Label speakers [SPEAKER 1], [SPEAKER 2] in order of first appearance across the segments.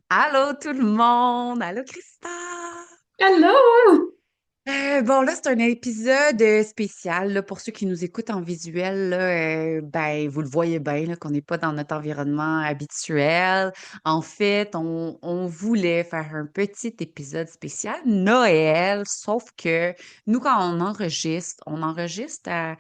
[SPEAKER 1] Allô tout le monde! Allô Christa!
[SPEAKER 2] Hello!
[SPEAKER 1] Bon, là, c'est un épisode spécial là, pour ceux qui nous écoutent en visuel. Là, ben, vous le voyez bien là, qu'on n'est pas dans notre environnement habituel. En fait, on voulait faire un petit épisode spécial Noël, sauf que nous, quand on enregistre à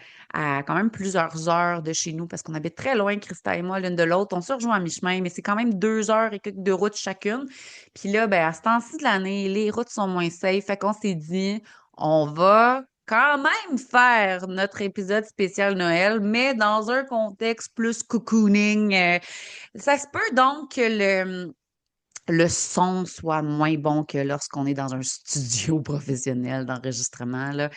[SPEAKER 1] quand même plusieurs heures de chez nous parce qu'on habite très loin, Christa et moi, l'une de l'autre. On se rejoint à mi-chemin, mais c'est quand même 2 heures et quelques de route chacune. Puis là, ben, à ce temps-ci de l'année, les routes sont moins safe. Fait qu'on s'est dit, on va quand même faire notre épisode spécial Noël, mais dans un contexte plus cocooning. Ça se peut donc que le son soit moins bon que lorsqu'on est dans un studio professionnel d'enregistrement, là.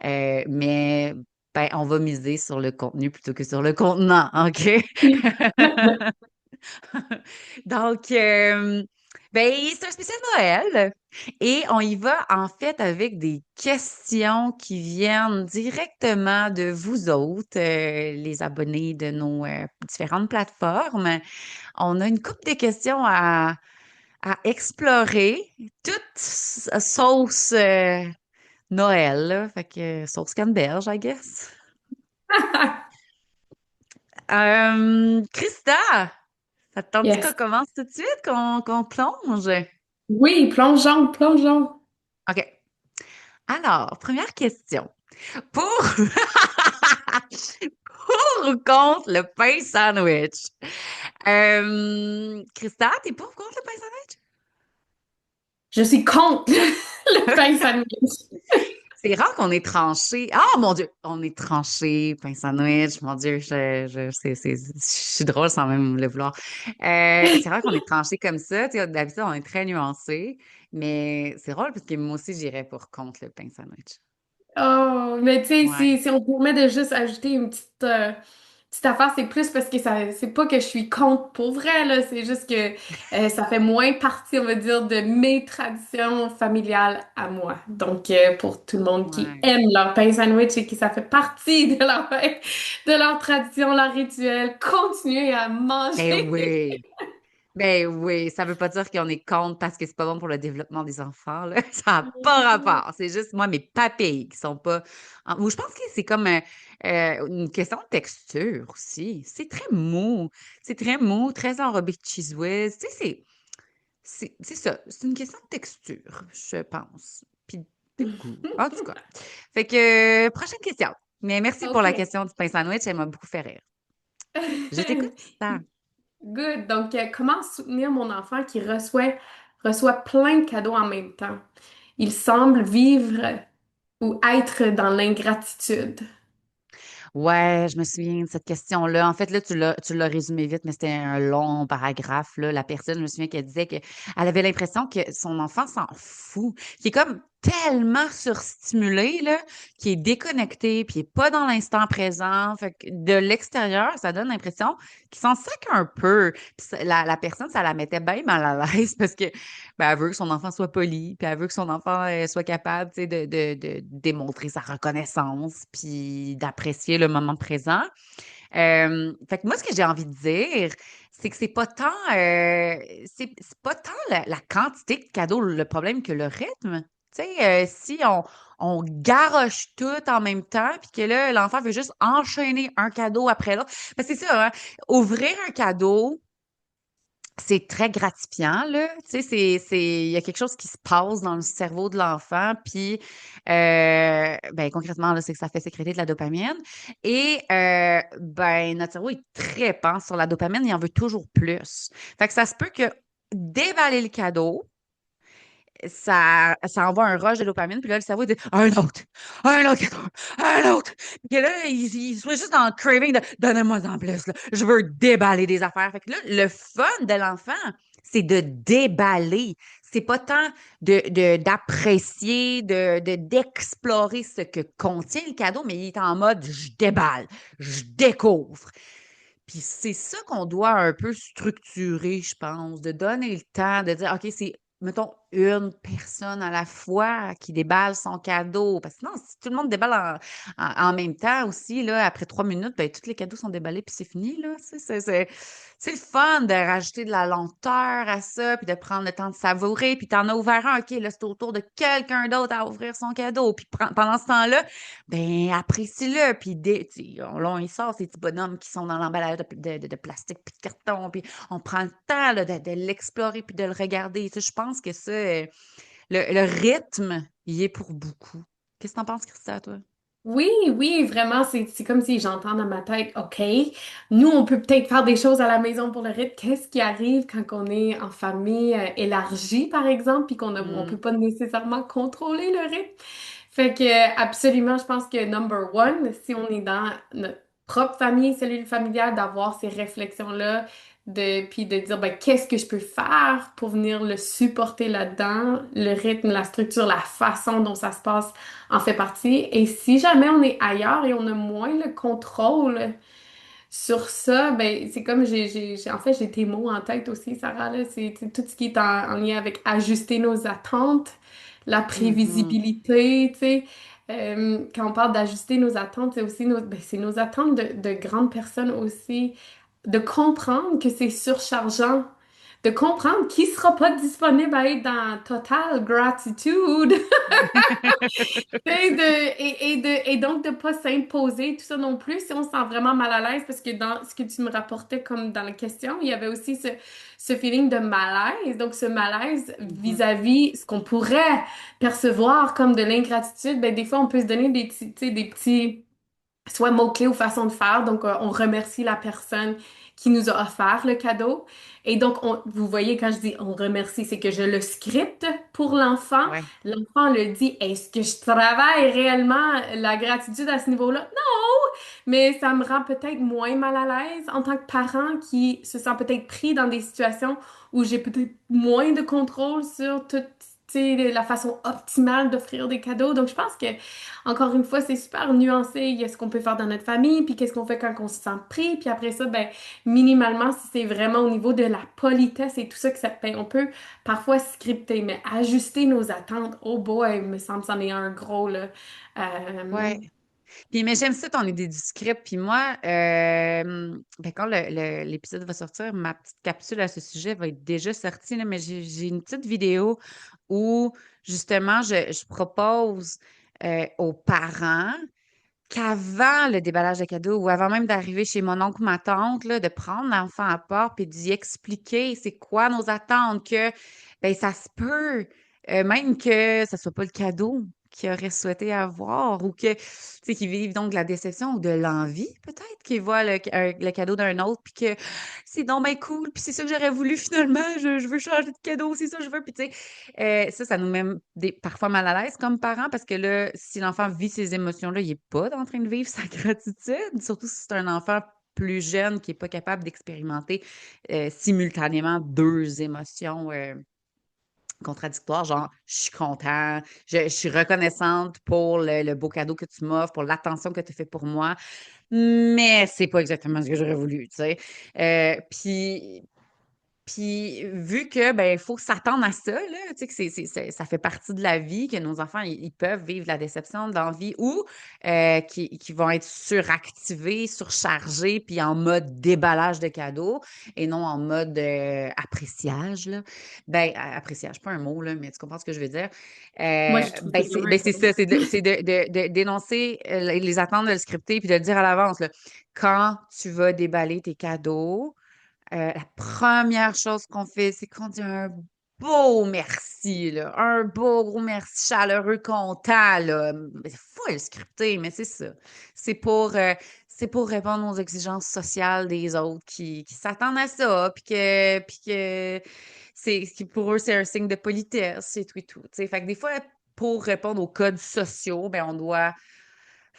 [SPEAKER 1] Mais ben, on va miser sur le contenu plutôt que sur le contenant, OK? Donc, ben, c'est un spécial Noël et on y va en fait avec des questions qui viennent directement de vous autres, les abonnés de nos différentes plateformes. On a une couple de questions à explorer, toutes sauce Noël, là. Fait que sauce canneberge, I guess. Christa, ça te tente-tu qu'on
[SPEAKER 2] Yes.
[SPEAKER 1] commence tout de suite, qu'on plonge?
[SPEAKER 2] Oui, plongeons, plongeons.
[SPEAKER 1] OK. Alors, première question. Pour, pour ou contre le pain sandwich? Christa, t'es pour ou contre le pain sandwich?
[SPEAKER 2] Je suis contre le pain sandwich.
[SPEAKER 1] C'est rare qu'on est tranché. Ah, mon Dieu! On est tranché, pain sandwich. Mon Dieu, je suis drôle sans même le vouloir. C'est rare qu'on est tranché comme ça. Tu sais, d'habitude, on est très nuancé. Mais c'est drôle parce que moi aussi, j'irais pour contre le pain sandwich.
[SPEAKER 2] Oh, mais tu sais,
[SPEAKER 1] Ouais.
[SPEAKER 2] si on permet de juste ajouter une petite affaire, c'est plus parce que ça, c'est pas que je suis contre pour vrai, là, c'est juste que ça fait moins partie, on va dire, de mes traditions familiales à moi. Donc, pour tout le monde qui
[SPEAKER 1] Ouais.
[SPEAKER 2] aime leur pain sandwich et qui ça fait partie de leur tradition, leur rituel, continuez à
[SPEAKER 1] Ben
[SPEAKER 2] manger.
[SPEAKER 1] oui. Ben oui, ça veut pas dire qu'on est contre parce que c'est pas bon pour le développement des enfants, là. Ça n'a pas rapport. C'est juste moi, mes papilles qui sont pas. Ou je pense que c'est comme une question de texture aussi. C'est très mou. C'est très mou, très enrobé de cheese whiz. Tu sais, c'est ça. C'est une question de texture, je pense. Puis de goût. En tout cas. Fait que, prochaine question. Mais merci pour la
[SPEAKER 2] OK.
[SPEAKER 1] question du pain sandwich. Elle m'a beaucoup fait rire. Je t'écoute, ça.
[SPEAKER 2] Good. Donc, comment soutenir mon enfant qui reçoit plein de cadeaux en même temps? Il semble vivre ou être dans l'ingratitude.
[SPEAKER 1] Ouais, je me souviens de cette question-là. En fait, là, tu l'as résumé vite, mais c'était un long paragraphe, là. La personne, je me souviens qu'elle disait qu'elle avait l'impression que son enfant s'en fout, qui est comme tellement surstimulé, là, qui est déconnecté, puis il est pas dans l'instant présent. Fait que de l'extérieur, ça donne l'impression qu'il s'en sac un peu. Puis la personne, ça la mettait bien mal à l'aise parce que ben, elle veut que son enfant soit poli, puis elle veut que son enfant soit capable, tu sais, de démontrer sa reconnaissance, puis d'apprécier le moment présent. Fait que moi, ce que j'ai envie de dire, c'est que c'est pas tant la quantité de cadeaux le problème que le rythme. Tu sais, si on garoche tout en même temps, puis que là, l'enfant veut juste enchaîner un cadeau après l'autre. Parce que c'est ça, hein, ouvrir un cadeau, c'est très gratifiant, là. Tu sais, il y a quelque chose qui se passe dans le cerveau de l'enfant, puis, ben, concrètement, là, c'est que ça fait sécréter de la dopamine. Et, ben, notre cerveau est très pense sur la dopamine, il en veut toujours plus. Fait que ça se peut que déballer le cadeau, ça envoie un rush de dopamine, puis là, le cerveau, il dit un autre cadeau, un autre. Puis là, il soit juste dans le craving de donnez-moi en plus, là. Je veux déballer des affaires. Fait que là, le fun de l'enfant, c'est de déballer. C'est pas tant d'apprécier, d'explorer ce que contient le cadeau, mais il est en mode je déballe, je découvre. Puis c'est ça qu'on doit un peu structurer, je pense, de donner le temps, de dire, OK, mettons, une personne à la fois qui déballe son cadeau. Parce que sinon, si tout le monde déballe en même temps aussi, là, après 3 minutes, ben, tous les cadeaux sont déballés puis c'est fini, là. C'est le fun de rajouter de la lenteur à ça, puis de prendre le temps de savourer, puis t'en as ouvert un, OK, là, c'est au tour de quelqu'un d'autre à ouvrir son cadeau. Puis pendant ce temps-là, ben, apprécie-le, puis là, on y sort ces petits bonhommes qui sont dans l'emballage de plastique puis de carton, puis on prend le temps là, de l'explorer puis de le regarder. Tu sais, je pense que ça, le rythme, il est pour beaucoup. Qu'est-ce que t'en penses, Christa, toi?
[SPEAKER 2] Oui, oui, vraiment, c'est comme si j'entends dans ma tête, OK, nous, on peut peut-être faire des choses à la maison pour le rythme. Qu'est-ce qui arrive quand on est en famille élargie, par exemple, puis on peut
[SPEAKER 1] Hmm.
[SPEAKER 2] pas nécessairement contrôler le rythme? Fait que, absolument, je pense que number one, si on est dans notre propre famille, cellule familiale, d'avoir ces réflexions-là, puis de dire, ben, qu'est-ce que je peux faire pour venir le supporter là-dedans, le rythme, la structure, la façon dont ça se passe en fait partie. Et si jamais on est ailleurs et on a moins le contrôle sur ça, ben c'est comme en fait j'ai tes mots en tête aussi, Sarah, là, c'est tout ce qui est en lien avec ajuster nos attentes, la
[SPEAKER 1] Mhm.
[SPEAKER 2] prévisibilité, tu sais. Quand on parle d'ajuster nos attentes, c'est aussi c'est nos attentes de grandes personnes aussi, de comprendre que c'est surchargeant, de comprendre qui sera pas disponible à être dans total gratitude. Et donc de pas s'imposer tout ça non plus si on se sent vraiment mal à l'aise parce que dans ce que tu me rapportais comme dans la question, il y avait aussi ce feeling de malaise. Donc ce malaise
[SPEAKER 1] Mhm.
[SPEAKER 2] vis-à-vis ce qu'on pourrait percevoir comme de l'ingratitude, ben des fois on peut se donner tu sais, des petits soit mots-clés ou façon de faire. Donc, on remercie la personne qui nous a offert le cadeau. Et donc, vous voyez, quand je dis on remercie, c'est que je le scripte pour l'enfant.
[SPEAKER 1] Ouais.
[SPEAKER 2] L'enfant le dit, est-ce que je travaille réellement la gratitude à ce niveau-là? Non, mais ça me rend peut-être moins mal à l'aise en tant que parent qui se sent peut-être pris dans des situations où j'ai peut-être moins de contrôle sur toute, tu sais, la façon optimale d'offrir des cadeaux. Donc, je pense que encore une fois, c'est super nuancé. Il y a ce qu'on peut faire dans notre famille, puis qu'est-ce qu'on fait quand on se sent pris. Puis après ça, ben, minimalement, si c'est vraiment au niveau de la politesse et tout ça, ben, on peut parfois scripter, mais ajuster nos attentes. Oh boy, il me semble que c'en est un gros, là. Euh,
[SPEAKER 1] Ouais. Puis, mais j'aime ça ton idée du script. Puis moi, ben, quand l'épisode va sortir, ma petite capsule à ce sujet va être déjà sortie, là, mais j'ai une petite vidéo où justement je propose aux parents qu'avant le déballage de cadeaux ou avant même d'arriver chez mon oncle ou ma tante, là, de prendre l'enfant à part puis d'y expliquer c'est quoi nos attentes, que ben ça se peut, même que ça soit pas le cadeau qu'il aurait souhaité avoir ou que, tu sais, qu'ils vivent donc de la déception ou de l'envie, peut-être, qu'ils voient le cadeau d'un autre puis que c'est donc ben cool puis c'est ça que j'aurais voulu finalement, je veux changer de cadeau, c'est ça que je veux puis tu sais, ça nous met parfois mal à l'aise comme parents parce que là, si l'enfant vit ces émotions-là, il n'est pas en train de vivre sa gratitude, surtout si c'est un enfant plus jeune qui n'est pas capable d'expérimenter simultanément deux émotions contradictoires, genre je suis content, je suis reconnaissante pour le beau cadeau que tu m'offres, pour l'attention que tu fais pour moi, mais c'est pas exactement ce que j'aurais voulu, tu sais. Puis vu que ben il faut s'attendre à ça là, tu sais que ça fait partie de la vie, que nos enfants ils peuvent vivre de la déception, de l'envie ou qui vont être suractivés, surchargés, puis en mode déballage de cadeaux et non en mode appréciage là. Ben appréciage, pas un mot là, mais tu comprends ce que je veux dire.
[SPEAKER 2] Moi, je trouve
[SPEAKER 1] Ben
[SPEAKER 2] ça
[SPEAKER 1] c'est
[SPEAKER 2] vraiment
[SPEAKER 1] ben c'est ça,
[SPEAKER 2] intéressant.
[SPEAKER 1] de dénoncer les attentes, de le scripter puis de le dire à l'avance là. Quand tu vas déballer tes cadeaux la première chose qu'on fait, c'est qu'on dit un beau merci, là, un beau gros merci chaleureux, content, là. Il faut le scripter, mais c'est ça. C'est pour, euh, c'est pour répondre aux exigences sociales des autres qui s'attendent à ça, puis que pour eux, c'est un signe de politesse, c'est tout et tout. Tu sais. Fait que des fois, pour répondre aux codes sociaux, ben, on doit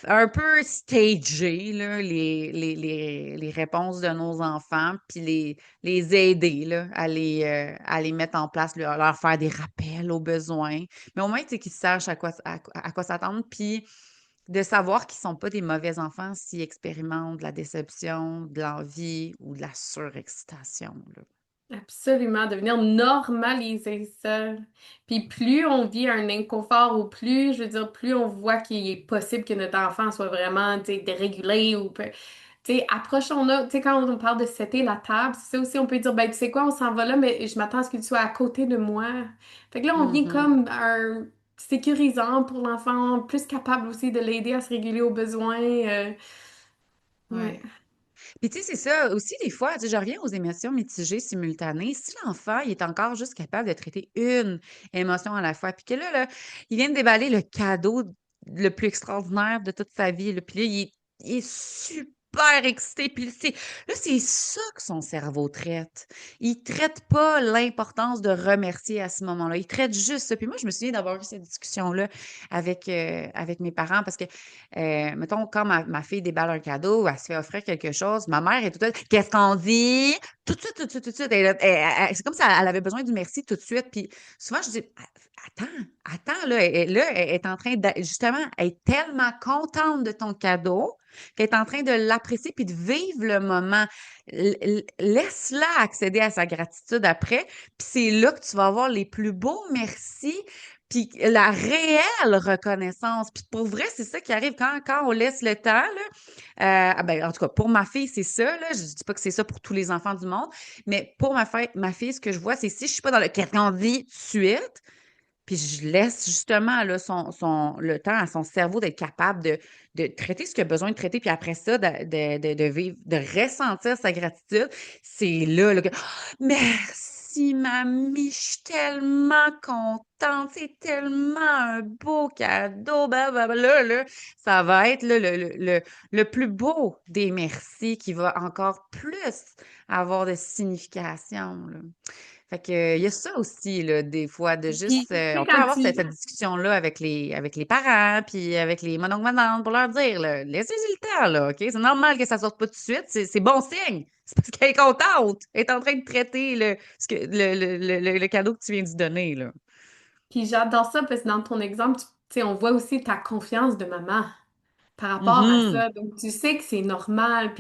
[SPEAKER 1] un peu stager là, les réponses de nos enfants, puis les aider là, à les mettre en place, leur faire des rappels aux besoins. Mais au moins, tu sais, qu'ils sachent à quoi s'attendre, puis de savoir qu'ils sont pas des mauvais enfants s'ils expérimentent de la déception, de l'envie ou de la surexcitation, là.
[SPEAKER 2] Absolument, de venir normaliser ça. Puis plus on vit un inconfort ou plus, je veux dire, plus on voit qu'il est possible que notre enfant soit vraiment, tu sais, dérégulé ou tu sais, approchons-le. Tu sais, quand on parle de setter la table, c'est ça aussi, on peut dire, ben, tu sais quoi, on s'en va là, mais je m'attends à ce que tu sois à côté de moi. Fait que là, on vient
[SPEAKER 1] Mhm.
[SPEAKER 2] comme un sécurisant pour l'enfant, plus capable aussi de l'aider à se réguler aux besoins. Ouais.
[SPEAKER 1] Ouais. Puis tu sais, c'est ça aussi des fois, tu sais, je reviens aux émotions mitigées simultanées. Si l'enfant, il est encore juste capable de traiter une émotion à la fois, puis que là, il vient de déballer le cadeau le plus extraordinaire de toute sa vie, là, puis là, il est super excité, puis là, c'est ça que son cerveau traite. Il traite pas l'importance de remercier à ce moment-là. Il traite juste ça. Puis moi, je me souviens d'avoir eu cette discussion-là avec mes parents parce que mettons, quand ma fille déballe un cadeau, elle se fait offrir quelque chose, ma mère est tout de suite, qu'est-ce qu'on dit? Tout de suite, tout de suite, tout de suite. C'est comme si elle avait besoin du merci tout de suite. Puis souvent, je dis, attends, là, elle est en train de, justement, elle est tellement contente de ton cadeau qu'elle est en train de l'apprécier puis de vivre le moment. Laisse-la accéder à sa gratitude après. Puis c'est là que tu vas avoir les plus beaux merci puis la réelle reconnaissance. Puis pour vrai, c'est ça qui arrive quand on laisse le temps, là. Ben, en tout cas, pour ma fille, c'est ça, là. Je dis pas que c'est ça pour tous les enfants du monde, mais pour ma fille, ce que je vois, c'est si je suis pas dans le qu'est-ce qu'on dit tout de suite, puis je laisse justement là, le temps à son cerveau d'être capable de traiter ce qu'il a besoin de traiter, puis après ça, de vivre, de ressentir sa gratitude. C'est là que merci, mamie, je suis tellement contente, c'est tellement un beau cadeau. Là, ça va être là, le plus beau des merci qui va encore plus avoir de signification, là. Fait que, il y a ça aussi, là, des fois, de
[SPEAKER 2] Puis,
[SPEAKER 1] juste,
[SPEAKER 2] tu sais,
[SPEAKER 1] on peut
[SPEAKER 2] quand
[SPEAKER 1] avoir
[SPEAKER 2] tu,
[SPEAKER 1] cette discussion-là avec les parents, puis avec les mononcles matantes pour leur dire, là, laissez-y le temps, là, OK? C'est normal que ça sorte pas tout de suite, c'est bon signe. C'est parce qu'elle est contente. Elle est en train de traiter le cadeau que tu viens de donner, là.
[SPEAKER 2] puis j'adore ça parce que dans ton exemple, tu sais, on voit aussi ta confiance de maman par rapport à
[SPEAKER 1] Mhm.
[SPEAKER 2] ça. Donc, tu sais que c'est normal.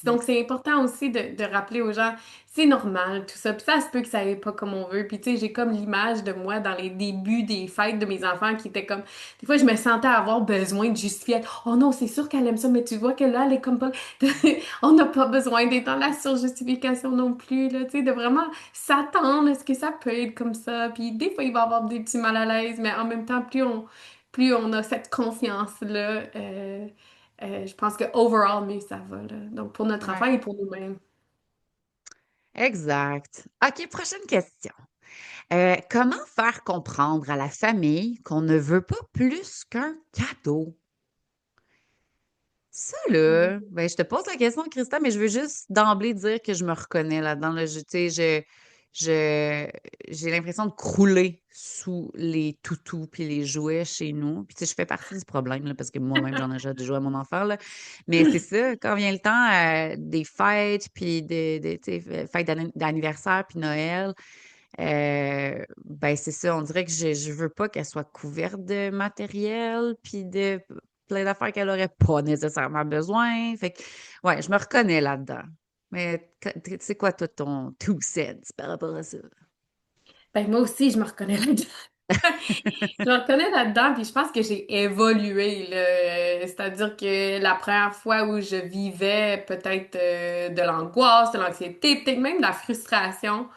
[SPEAKER 2] Donc, c'est important aussi de rappeler aux gens, c'est normal, tout ça. Puis ça se peut que ça aille pas comme on veut. Puis, tu sais, j'ai comme l'image de moi dans les débuts des fêtes de mes enfants qui était comme, des fois, je me sentais avoir besoin de justifier. Oh non, c'est sûr qu'elle aime ça, mais tu vois que là, elle est comme pas. On n'a pas besoin d'être dans la surjustification non plus, là, tu sais, de vraiment s'attendre à ce que ça peut être comme ça. Puis, des fois, il va y avoir des petits mal à l'aise, mais en même temps, plus on a cette confiance-là, je pense que overall, mieux ça va, là. Donc, pour notre enfant
[SPEAKER 1] Ouais,
[SPEAKER 2] et pour nous-mêmes.
[SPEAKER 1] exact. OK, prochaine question. Comment faire comprendre à la famille qu'on ne veut pas plus qu'un cadeau? Ça, là, ben, je te pose la question, Christa, mais je veux juste d'emblée dire que je me reconnais là-dedans. Là. Tu sais, je, j'ai l'impression de crouler sous les toutous puis les jouets chez nous. Puis, tu sais, je fais partie du problème, là, parce que moi-même, j'en achète des jouets à mon enfant, là. Mais c'est ça, quand vient le temps des fêtes, puis tu sais, fêtes d'anniversaire, puis Noël, ben, c'est ça, on dirait que je veux pas qu'elle soit couverte de matériel, puis de plein d'affaires qu'elle aurait pas nécessairement besoin. Fait que, ouais, je me reconnais là-dedans. Mais c'est quoi, toi, ton two cents par rapport à ça?
[SPEAKER 2] Ben, moi aussi, je me reconnais là-dedans. Je me reconnais là-dedans, puis je pense que j'ai évolué, là. C'est-à-dire que la première fois où je vivais peut-être de l'angoisse, de l'anxiété, peut-être même de la frustration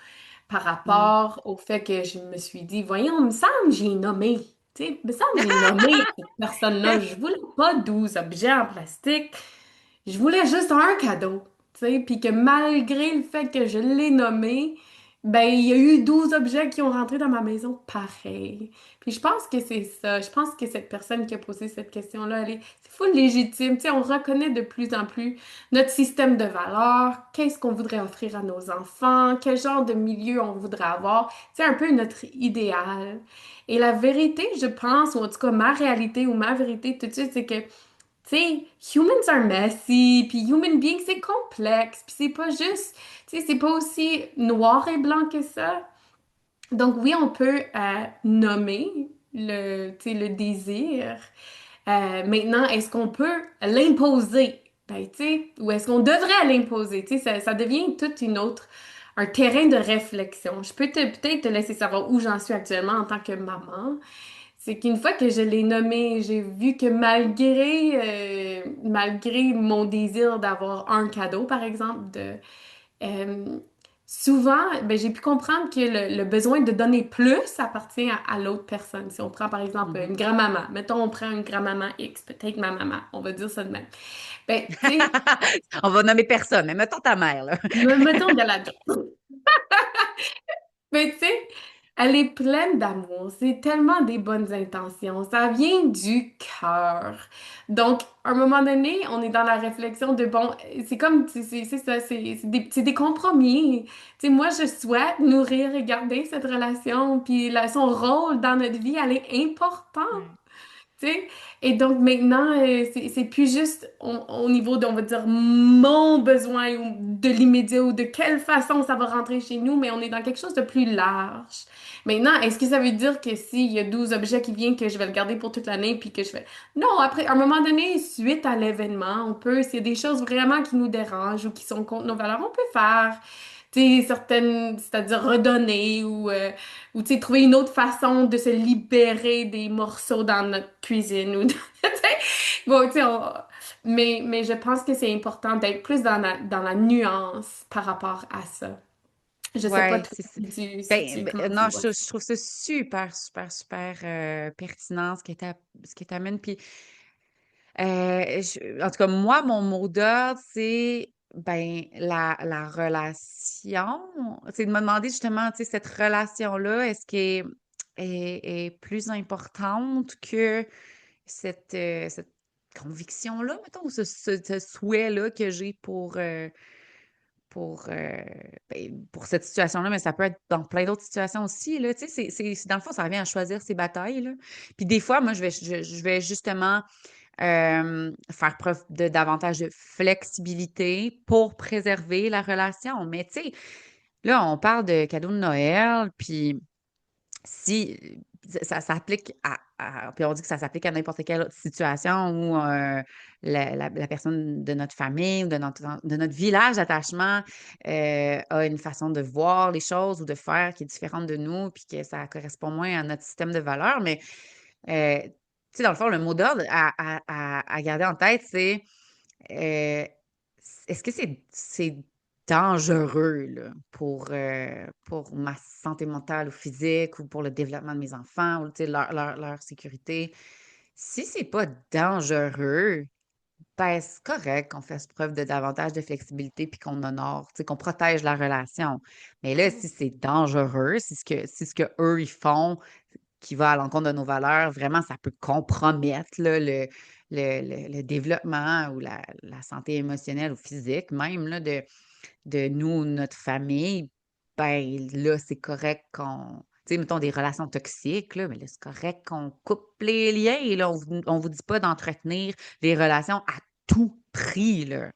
[SPEAKER 2] par
[SPEAKER 1] Hmm.
[SPEAKER 2] rapport au fait que je me suis dit, voyons, il me semble que j'ai nommé. Tu sais, il me semble que j'ai nommé cette personne-là. Je voulais pas 12 objets en plastique. Je voulais juste un cadeau, tu sais, puis que malgré le fait que je l'ai nommé, ben il y a eu 12 objets qui ont rentré dans ma maison pareil. Puis je pense que c'est ça. Je pense que cette personne qui a posé cette question-là, c'est full légitime. Tu sais, on reconnaît de plus en plus notre système de valeurs, qu'est-ce qu'on voudrait offrir à nos enfants, quel genre de milieu on voudrait avoir. C'est un peu notre idéal. Et la vérité, je pense, ou en tout cas ma réalité ou ma vérité tout de suite, c'est que tu sais, humans are messy, puis human beings, c'est complexe, puis c'est pas juste, tu sais, c'est pas aussi noir et blanc que ça. Donc oui, on peut nommer tu sais, le désir. Maintenant, est-ce qu'on peut l'imposer? Ben, tu sais, ou est-ce qu'on devrait l'imposer? Tu sais, ça devient toute une autre un terrain de réflexion. Je peux peut-être te laisser savoir où j'en suis actuellement en tant que maman. C'est qu'une fois que je l'ai nommé, j'ai vu que malgré mon désir d'avoir un cadeau, par exemple, euh, souvent, ben, j'ai pu comprendre que le besoin de donner plus appartient à l'autre personne. Si on prend, par exemple, une
[SPEAKER 1] Mhm.
[SPEAKER 2] grand-maman, mettons, on prend une grand-maman X, peut-être ma maman, on va dire ça de même. Ben, tu sais,
[SPEAKER 1] On va nommer personne, mais mettons ta mère, là.
[SPEAKER 2] mettons Galadjon. Mais tu sais, elle est pleine d'amour. C'est tellement des bonnes intentions. Ça vient du cœur. Donc, à un moment donné, on est dans la réflexion de, bon, c'est comme, c'est ça, c'est des compromis. Tu sais, moi, je souhaite nourrir et garder cette relation. Puis son rôle dans notre vie, elle est importante.
[SPEAKER 1] Ouais.
[SPEAKER 2] Tu sais? Et donc maintenant, c'est plus juste au niveau de, on va dire, mon besoin ou de l'immédiat ou de quelle façon ça va rentrer chez nous, mais on est dans quelque chose de plus large. Maintenant, est-ce que ça veut dire que s'il y a 12 objets qui viennent, que je vais le garder pour toute l'année, puis que je vais... Non, après, à un moment donné, suite à l'événement, on peut, s'il y a des choses vraiment qui nous dérangent ou qui sont contre nos valeurs, on peut faire, tu sais, certaines, c'est-à-dire redonner ou tu sais, trouver une autre façon de se libérer des morceaux dans notre cuisine tu sais. Bon, tu sais, mais je pense que c'est important d'être plus dans la nuance par rapport à ça. Je sais pas
[SPEAKER 1] Ouais,
[SPEAKER 2] toi,
[SPEAKER 1] c'est ça.
[SPEAKER 2] comment tu
[SPEAKER 1] Non,
[SPEAKER 2] vois ça.
[SPEAKER 1] je trouve ça super, super, super pertinent ce que t'amènes. Puis, en tout cas, moi, mon mot d'ordre, c'est ben la relation. C'est de me demander justement, tu sais, cette relation-là, est-ce qu'elle est plus importante que cette conviction-là, mettons, ou ce souhait-là que j'ai pour, pour cette situation-là, mais ça peut être dans plein d'autres situations aussi, là. Tu sais, dans le fond, ça revient à choisir ses batailles, là. Puis des fois, moi, je vais justement faire preuve de davantage de flexibilité pour préserver la relation. Mais tu sais, là, on parle de cadeaux de Noël, puis si ça s'applique puis on dit que ça s'applique à n'importe quelle autre situation où la personne de notre famille ou de notre village d'attachement a une façon de voir les choses ou de faire qui est différente de nous, puis que ça correspond moins à notre système de valeurs. Mais tu sais, dans le fond, le mot d'ordre à garder en tête, c'est euh, est-ce que c'est dangereux là, pour ma santé mentale ou physique ou pour le développement de mes enfants ou tu sais, leur sécurité? Si c'est pas dangereux, ben c'est correct qu'on fasse preuve de davantage de flexibilité puis qu'on honore, tu sais, qu'on protège la relation. Mais là, si c'est dangereux, si ce que eux ils font qui va à l'encontre de nos valeurs, vraiment, ça peut compromettre là, le développement ou la santé émotionnelle ou physique même là, de nous, notre famille, ben là, c'est correct qu'on. Tu sais, mettons des relations toxiques, là, mais là, c'est correct qu'on coupe les liens. Et là, on vous dit pas d'entretenir les relations à tout prix, là.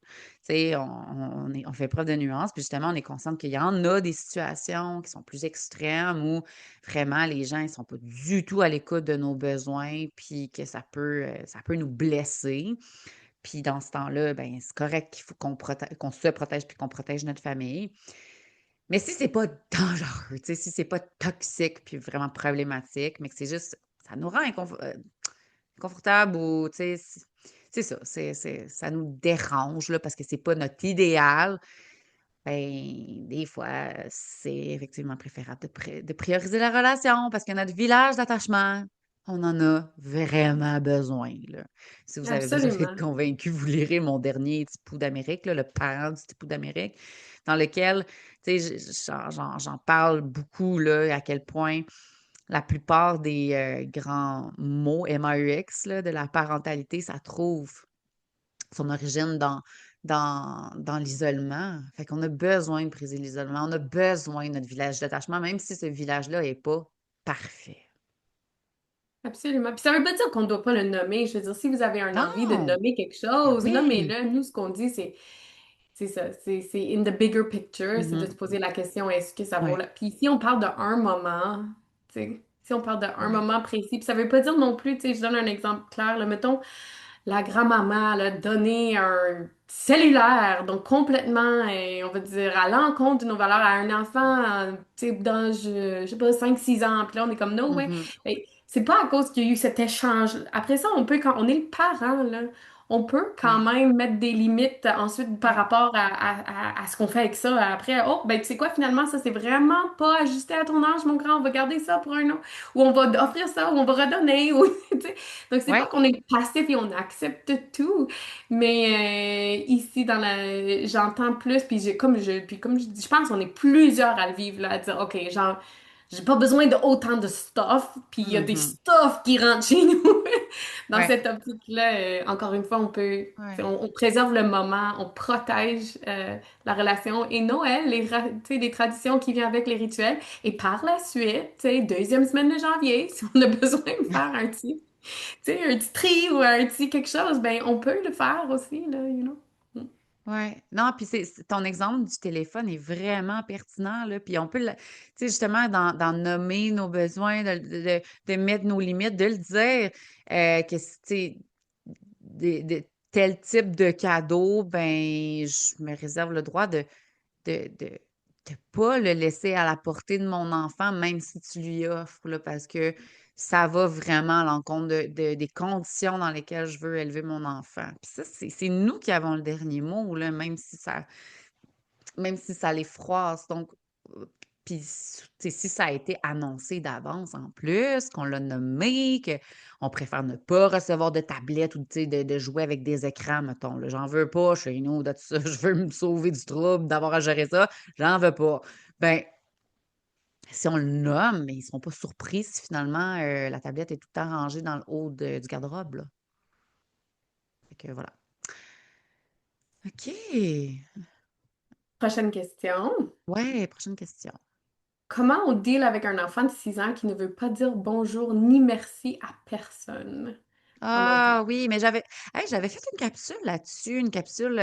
[SPEAKER 1] Tu sais, on fait preuve de nuance, puis justement, on est conscient qu'il y en a des situations qui sont plus extrêmes où vraiment les gens, ils sont pas du tout à l'écoute de nos besoins, puis que ça peut nous blesser. Puis dans ce temps-là, ben c'est correct qu'il faut qu'on se protège puis qu'on protège notre famille. Mais si c'est pas dangereux, tu sais, si c'est pas toxique puis vraiment problématique, mais que c'est juste, ça nous rend inconfortable ou, tu sais, c'est ça, ça nous dérange, là, parce que c'est pas notre idéal, ben, des fois, c'est effectivement préférable de prioriser la relation parce que notre village d'attachement, on en a vraiment besoin, là. Si vous avez besoin d'être
[SPEAKER 2] Absolument.
[SPEAKER 1] convaincu, vous lirez mon dernier Petit Pouls d'Amérique, là, Le parent du Petit Pouls d'Amérique, dans lequel, tu sais, j'en parle beaucoup, là, à quel point la plupart des grands mots MAUX, là, de la parentalité, ça trouve son origine dans l'isolement. Fait qu'on a besoin de briser l'isolement. On a besoin de notre village d'attachement, même si ce village-là est pas parfait.
[SPEAKER 2] Absolument. Puis ça veut pas dire qu'on ne doit pas le nommer. Je veux dire, si vous avez une envie de
[SPEAKER 1] Non!
[SPEAKER 2] nommer quelque
[SPEAKER 1] Ben
[SPEAKER 2] chose,
[SPEAKER 1] oui!
[SPEAKER 2] nommez-le. Nous, ce qu'on dit, c'est ça, c'est in the bigger picture, c'est de se
[SPEAKER 1] Mhm.
[SPEAKER 2] poser la question, est-ce que ça vaut
[SPEAKER 1] Ouais,
[SPEAKER 2] la... Puis si on parle d'un moment, tu sais, si on parle d'un
[SPEAKER 1] ouais.
[SPEAKER 2] moment précis, puis ça veut pas dire non plus, tu sais, je donne un exemple clair, là, mettons, la grand-maman, elle a donné un cellulaire, donc complètement, on va dire, à l'encontre de nos valeurs à un enfant, tu sais, d'âge, je sais pas, 5 6 ans, puis là, on est comme, no way.
[SPEAKER 1] Mhm.
[SPEAKER 2] Mais c'est pas à cause qu'il y a eu cet échange. Après ça, on peut, quand on est le parent, là, on peut quand
[SPEAKER 1] Ouais,
[SPEAKER 2] même mettre des limites ensuite par
[SPEAKER 1] ouais,
[SPEAKER 2] rapport à ce qu'on fait avec ça. Après, oh, ben, tu sais quoi, finalement, ça, c'est vraiment pas ajusté à ton âge, mon grand, on va garder ça pour un autre, ou on va offrir ça, ou on va redonner, ou, tu sais. Donc, c'est pas
[SPEAKER 1] ouais,
[SPEAKER 2] qu'on est passif et on accepte tout. Mais ici, j'entends plus, puis comme je dis, je pense qu'on est plusieurs à le vivre, là, à dire, OK, genre, j'ai pas besoin de autant de stuff, puis il y a des
[SPEAKER 1] mhm.
[SPEAKER 2] stuff qui rentrent chez nous. Dans
[SPEAKER 1] Ouais,
[SPEAKER 2] cette optique-là, encore une fois,
[SPEAKER 1] ouais,
[SPEAKER 2] on préserve le moment, on protège la relation. Et Noël, tu sais, les traditions qui viennent avec les rituels. Et par la suite, tu sais, deuxième semaine de janvier, si on a besoin de faire tu sais, un petit tri ou un petit quelque chose, ben on peut le faire aussi, là, you know. Mm.
[SPEAKER 1] ouais. Non, puis ton exemple du téléphone est vraiment pertinent, là. Puis on peut, tu sais, justement, d'en nommer nos besoins, de mettre nos limites, de le dire, que, tu sais, tel type de cadeau, ben, je me réserve le droit de, de, de pas le laisser à la portée de mon enfant, même si tu lui offres, là, parce que ça va vraiment à l'encontre des conditions dans lesquelles je veux élever mon enfant. Puis ça, c'est nous qui avons le dernier mot, là, même si ça les froisse. Donc, puis, tu sais, si ça a été annoncé d'avance en plus, qu'on l'a nommé, qu'on préfère ne pas recevoir de tablette ou, tu sais, de jouer avec des écrans, mettons, là. J'en veux pas chez nous de tout ça. Je veux me sauver du trouble, d'avoir à gérer ça. J'en veux pas. Ben, si on le nomme, mais ils seront pas surpris si finalement la tablette est tout le temps rangée dans le haut du garde-robe, là. Fait que voilà. OK.
[SPEAKER 2] Prochaine question.
[SPEAKER 1] Ouais, prochaine question.
[SPEAKER 2] Comment on deal avec un enfant de 6 ans qui ne veut pas dire bonjour ni merci à personne? Oh mon Dieu.
[SPEAKER 1] Ah oui, mais j'avais fait une capsule là-dessus, une capsule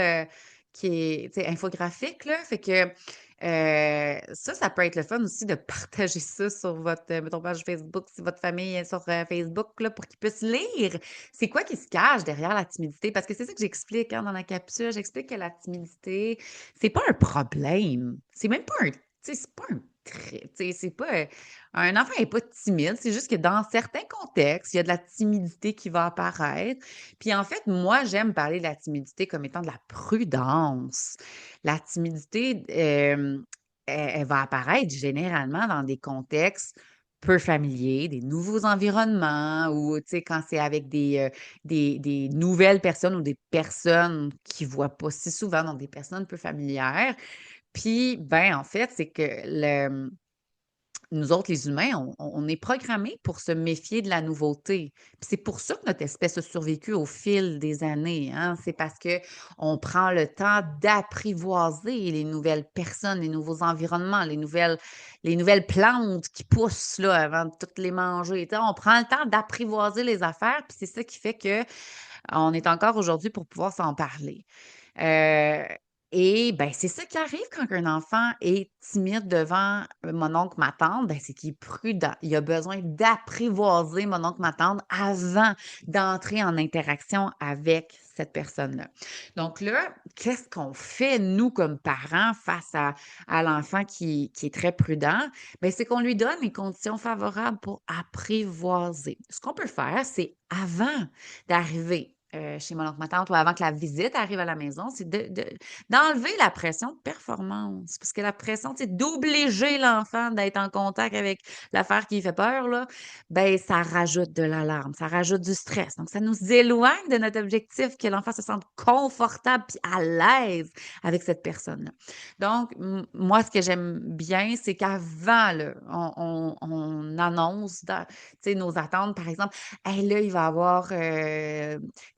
[SPEAKER 1] qui est tu sais, infographique, là. Fait que ça peut être le fun aussi de partager ça sur votre, mettons, page Facebook, si votre famille est sur Facebook, là, pour qu'ils puissent lire. C'est quoi qui se cache derrière la timidité? Parce que c'est ça que j'explique hein, dans la capsule. J'explique que la timidité, c'est pas un problème. C'est même pas un. Tu sais, c'est pas un trait. Tu sais, c'est pas. Un enfant n'est pas timide, c'est juste que dans certains contextes, il y a de la timidité qui va apparaître. Puis en fait, moi, j'aime parler de la timidité comme étant de la prudence. La timidité, elle va apparaître généralement dans des contextes peu familiers, des nouveaux environnements ou, tu sais, quand c'est avec des nouvelles personnes ou des personnes qui ne voient pas si souvent, donc des personnes peu familières. Puis, ben, en fait, c'est que nous autres, les humains, on est programmés pour se méfier de la nouveauté. Puis c'est pour ça que notre espèce a survécu au fil des années, hein. C'est parce que on prend le temps d'apprivoiser les nouvelles personnes, les nouveaux environnements, les nouvelles plantes qui poussent là, avant de toutes les manger. Tu sais, on prend le temps d'apprivoiser les affaires, puis c'est ça qui fait que on est encore aujourd'hui pour pouvoir s'en parler. Heu et ben, c'est ça qui arrive quand un enfant est timide devant, mon oncle, ma tante, ben, c'est qu'il est prudent. Il a besoin d'apprivoiser mon oncle, ma tante avant d'entrer en interaction avec cette personne-là. Donc là, qu'est-ce qu'on fait, nous, comme parents, face à l'enfant qui est très prudent? Ben, c'est qu'on lui donne les conditions favorables pour apprivoiser. Ce qu'on peut faire, c'est avant d'arriver, chez mon oncle, ma tante ou avant que la visite arrive à la maison, c'est d'enlever la pression de performance. Parce que la pression, c'est d'obliger l'enfant d'être en contact avec l'affaire qui lui fait peur, là, ben ça rajoute de l'alarme, ça rajoute du stress. Donc, ça nous éloigne de notre objectif, que l'enfant se sente confortable puis à l'aise avec cette personne-là. Donc, moi, ce que j'aime bien, c'est qu'avant, là, on annonce tu sais, nos attentes, par exemple, hey, là, il va y avoir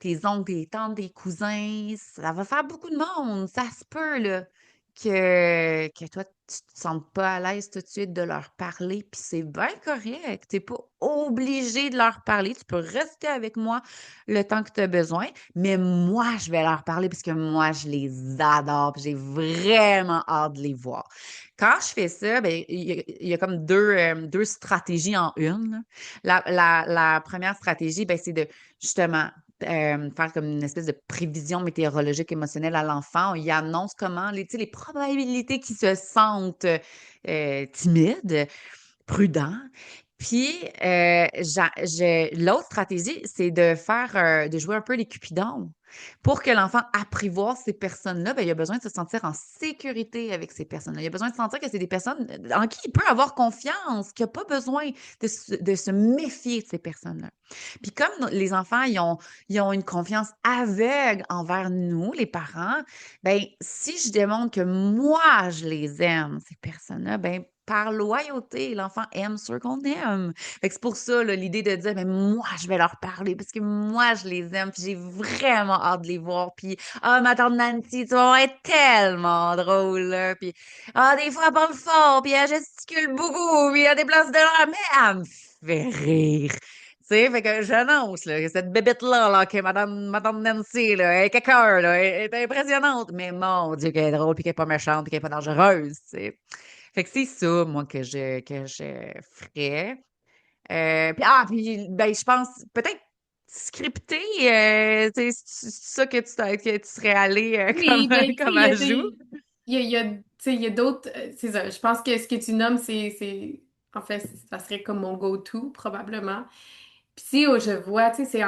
[SPEAKER 1] tes oncles, tes tantes, tes cousins, ça va faire beaucoup de monde. Ça se peut, là, que toi, tu te sentes pas à l'aise tout de suite de leur parler, puis c'est bien correct. Tu pas obligé de leur parler. Tu peux rester avec moi le temps que tu as besoin, mais moi, je vais leur parler parce que moi, je les adore, puis j'ai vraiment hâte de les voir. Quand je fais ça, ben, il y a comme deux stratégies en une, là. La première stratégie, ben, c'est de justement faire comme une espèce de prévision météorologique émotionnelle à l'enfant. On y annonce comment tu sais, les probabilités qu'il se sente timide, prudent. Puis, l'autre stratégie, c'est de jouer un peu les cupidons. Pour que l'enfant apprivoise ces personnes-là, ben, il a besoin de se sentir en sécurité avec ces personnes-là. Il a besoin de sentir que c'est des personnes en qui il peut avoir confiance, qu'il n'a pas besoin de se méfier de ces personnes-là. Puis comme les enfants, ils ont une confiance aveugle envers nous, les parents, ben si je démontre que moi, je les aime, ces personnes-là, ben par loyauté, l'enfant aime ceux qu'on aime. Fait que c'est pour ça, là, l'idée de dire, ben moi, je vais leur parler parce que moi, je les aime, puis j'ai vraiment hâte de les voir. Puis, ah, ma tante Nancy, tu vas être tellement drôle, là. Puis, ah, des fois, elle parle fort, puis elle gesticule beaucoup, puis elle déplace de l'air, mais elle me fait rire. Tu sais, fait que j'annonce, là, que cette bébête-là, là, que Madame Nancy, là, elle est quelqu'un, là, elle est impressionnante. Mais mon Dieu, qu'elle est drôle, puis qu'elle est pas méchante, puis qu'elle est pas dangereuse, tu sais. Fait que c'est ça, moi, que je ferais. Puis, ben, je pense peut-être scripté, c'est ça que tu serais allé comme,
[SPEAKER 2] Oui, ben, tu sais,
[SPEAKER 1] comme ajout?
[SPEAKER 2] tu sais, il y a d'autres. C'est ça. Je pense que ce que tu nommes, en fait, ça serait comme mon go-to, probablement. Puis si je vois, tu sais,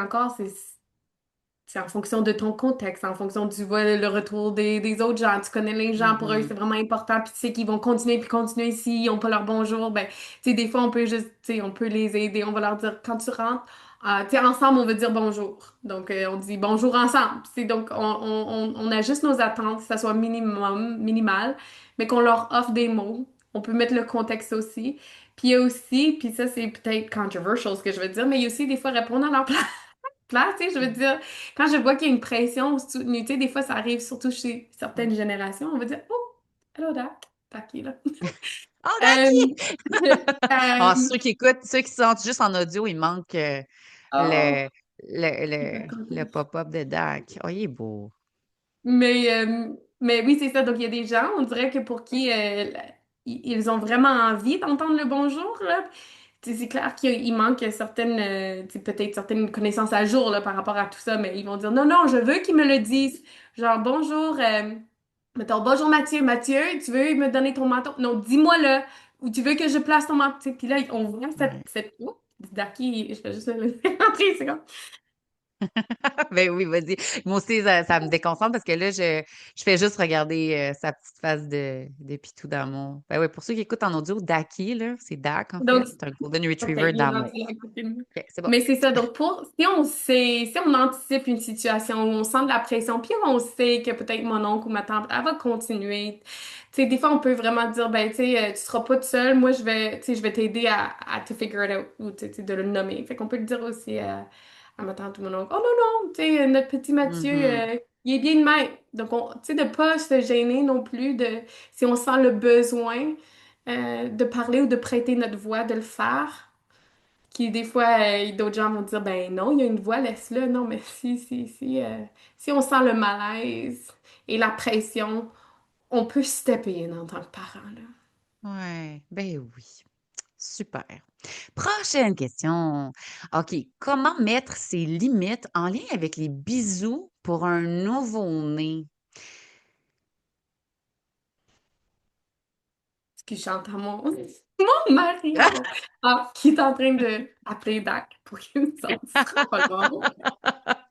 [SPEAKER 2] c'est en fonction de ton contexte, en fonction du le retour des autres gens. Tu connais les gens, pour eux,
[SPEAKER 1] Mhm.
[SPEAKER 2] c'est vraiment important. Puis tu sais qu'ils vont continuer, puis continuer s'ils n'ont pas leur bonjour. Ben, tu sais, des fois, on peut juste, tu sais, on peut les aider. On va leur dire, quand tu rentres, tu sais, ensemble, on veut dire bonjour. Donc, on dit bonjour ensemble. C'est donc, on ajuste nos attentes, que ça soit minimal, mais qu'on leur offre des mots. On peut mettre le contexte aussi. Puis il y a aussi, puis ça, c'est peut-être controversial ce que je veux dire, mais il y a aussi des fois répondre à leur place, tu sais, je veux dire, quand je vois qu'il y a une pression soutenue, tu sais, des fois, ça arrive surtout chez certaines générations, on va dire, oh, hello, Doc, Doc qui est là.
[SPEAKER 1] Oh,
[SPEAKER 2] Euh,
[SPEAKER 1] d'accord! Ah,
[SPEAKER 2] euh,
[SPEAKER 1] ceux qui écoutent, ceux qui sont juste en audio, il manque
[SPEAKER 2] oh,
[SPEAKER 1] le, le,
[SPEAKER 2] il est à
[SPEAKER 1] le, le
[SPEAKER 2] côté.
[SPEAKER 1] pop-up de Dak. Oh, il est beau.
[SPEAKER 2] Mais oui, c'est ça. Donc, il y a des gens, on dirait que pour qui ils ont vraiment envie d'entendre le bonjour, là. Tu sais, c'est clair qu'il manque certaines, tu sais, peut-être certaines connaissances à jour, là, par rapport à tout ça, mais ils vont dire, non, non, je veux qu'ils me le disent. Genre, bonjour, mettons, bonjour Mathieu. Mathieu, tu veux me donner ton manteau? Non, dis-moi-le. Ou tu veux que je place ton manteau? Tu sais, puis là, on voit
[SPEAKER 1] Ouais.
[SPEAKER 2] Oh, Daki, je vais juste le rentrer, c'est comme...
[SPEAKER 1] Ben oui, vas-y. Moi aussi, ça me déconcentre parce que là, je fais juste regarder sa petite face de Pitou d'amour. Ben oui, pour ceux qui écoutent en audio, Daki, là, c'est Dak, en
[SPEAKER 2] Donc,
[SPEAKER 1] fait. C'est un Golden
[SPEAKER 2] ok,
[SPEAKER 1] Retriever
[SPEAKER 2] il est
[SPEAKER 1] d'amour.
[SPEAKER 2] rendu là à côté de nous.
[SPEAKER 1] OK, c'est bon.
[SPEAKER 2] Mais c'est ça, donc si on sait, si on anticipe une situation où on sent de la pression, puis on sait que peut-être mon oncle ou ma tante, elle va continuer. Tu sais, des fois, on peut vraiment dire, ben, tu sais, tu seras pas tout seul, moi, tu sais, je vais t'aider à te figure it out, ou tu sais, de le nommer. Fait qu'on peut le dire aussi à ma tante ou mon oncle, oh non, non, tu sais, notre petit Mathieu,
[SPEAKER 1] Mhm.
[SPEAKER 2] il est bien de même. Donc, tu sais, de pas se gêner non plus si on sent le besoin de parler ou de prêter notre voix, de le faire. Qui des fois, d'autres gens vont dire, ben non, il y a une voix, laisse-le. Non, mais si on sent le malaise et la pression, on peut stepper in en tant que parent, là.
[SPEAKER 1] Ouais, ben oui. Super. Prochaine question. OK. Comment mettre ses limites en lien avec les bisous pour un nouveau-né?
[SPEAKER 2] Ce qui chante à mon mari, qui est en train de appeler Dak pour qu'il me sorte. Ce sera pas long.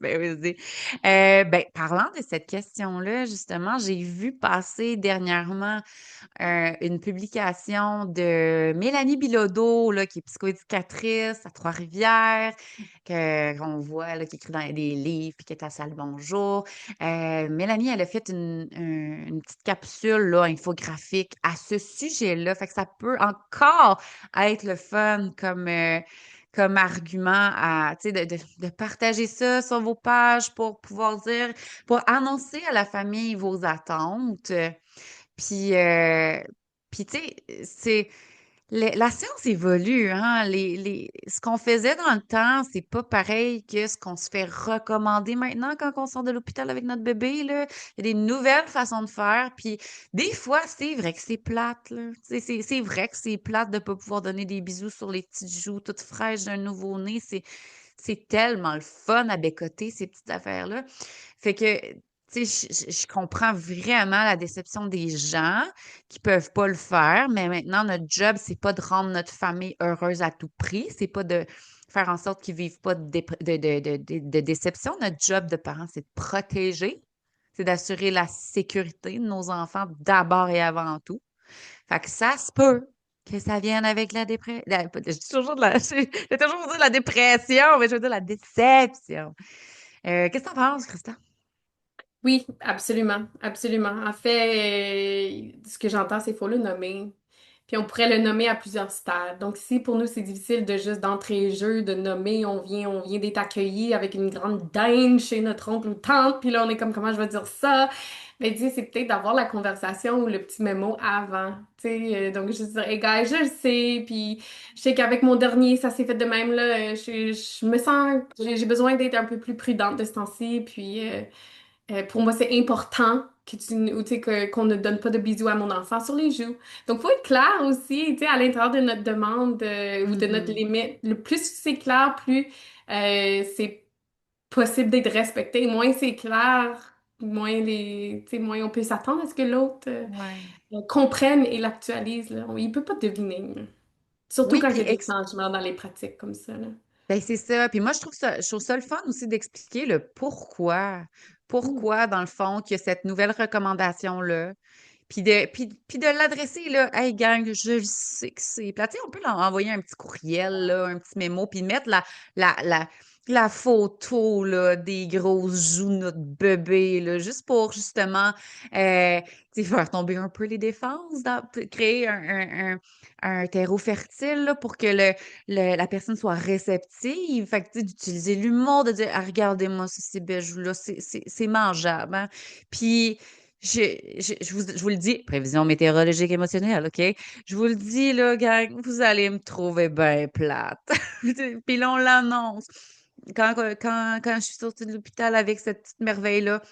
[SPEAKER 1] Ben, vas-y. Ben, parlant de cette question-là, justement, j'ai vu passer dernièrement une publication de Mélanie Bilodeau, là, qui est psychoéducatrice à Trois-Rivières, qu'on voit là, qui écrit dans des livres, puis qui est à Salle Bonjour. Mélanie, elle a fait une petite capsule là, infographique à ce sujet-là. Fait que ça peut encore être le fun comme argument tu sais, de partager ça sur vos pages pour pouvoir dire, pour annoncer à la famille vos attentes. Puis, puis tu sais, la science évolue, hein. Ce qu'on faisait dans le temps, c'est pas pareil que ce qu'on se fait recommander maintenant quand on sort de l'hôpital avec notre bébé, là. Il y a des nouvelles façons de faire. Puis, des fois, c'est vrai que c'est plate, là. Tu sais, c'est vrai que c'est plate de pas pouvoir donner des bisous sur les petites joues toutes fraîches d'un nouveau-né. c'est tellement le fun à bécoter, ces petites affaires-là. Fait que, tu sais, je comprends vraiment la déception des gens qui peuvent pas le faire, mais maintenant, notre job, c'est pas de rendre notre famille heureuse à tout prix, c'est pas de faire en sorte qu'ils vivent pas de déception. Notre job de parents, c'est de protéger, c'est d'assurer la sécurité de nos enfants d'abord et avant tout. Fait que ça se peut que ça vienne avec la dépression. Je dis toujours j'ai toujours dit la dépression, mais je veux dire la déception. Qu'est-ce que t'en penses, Christa?
[SPEAKER 2] Oui, absolument, absolument. En fait, ce que j'entends, c'est qu'il faut le nommer. Puis on pourrait le nommer à plusieurs stades. Donc si pour nous c'est difficile de juste d'entrer le jeu, de nommer, on vient d'être accueilli avec une grande dinde chez notre oncle ou tante, puis là on est comme comment je vais dire ça? Mais dis, c'est peut-être d'avoir la conversation ou le petit mémo avant. Tu sais, donc je dire, hey guys, je le sais, puis je sais qu'avec mon dernier, ça s'est fait de même là. Je me sens, j'ai besoin d'être un peu plus prudente de ce temps-ci, puis pour moi, c'est important que ou, tu sais, qu'on ne donne pas de bisous à mon enfant sur les joues. Donc, faut être clair aussi, tu sais, à l'intérieur de notre demande ou de notre
[SPEAKER 1] Mhm.
[SPEAKER 2] limite. Le plus c'est clair, plus c'est possible d'être respecté. Moins c'est clair, tu sais, moins on peut s'attendre à ce que l'autre
[SPEAKER 1] Ouais.
[SPEAKER 2] comprenne et l'actualise, là. Il peut pas deviner, là. Surtout
[SPEAKER 1] Oui,
[SPEAKER 2] quand il y
[SPEAKER 1] puis
[SPEAKER 2] a des changements dans les pratiques comme ça, là.
[SPEAKER 1] ben c'est ça. Puis moi, je trouve ça le fun aussi d'expliquer le pourquoi.
[SPEAKER 2] Mm.
[SPEAKER 1] Pourquoi, dans le fond, qu'il y a cette nouvelle recommandation-là. Puis de l'adresser, là, hey gang, je le sais que c'est plate. Tu sais, on peut leur envoyer un petit courriel, là, un petit mémo, puis mettre la, la, la photo, là, des grosses joues de notre bébé, là, juste pour, justement, tu sais, faire tomber un peu les défenses, créer un terreau fertile, là, pour que la personne soit réceptive. Fait que, tu sais, d'utiliser l'humour, de dire, ah, regardez-moi ça, ces belles joues-là, c'est mangeable, hein. Puis, je vous le dis, prévision météorologique émotionnelle, OK? Je vous le dis, là, gang, vous allez me trouver bien plate. Puis là, on l'annonce. Quand je suis sortie de l'hôpital avec cette petite merveille-là,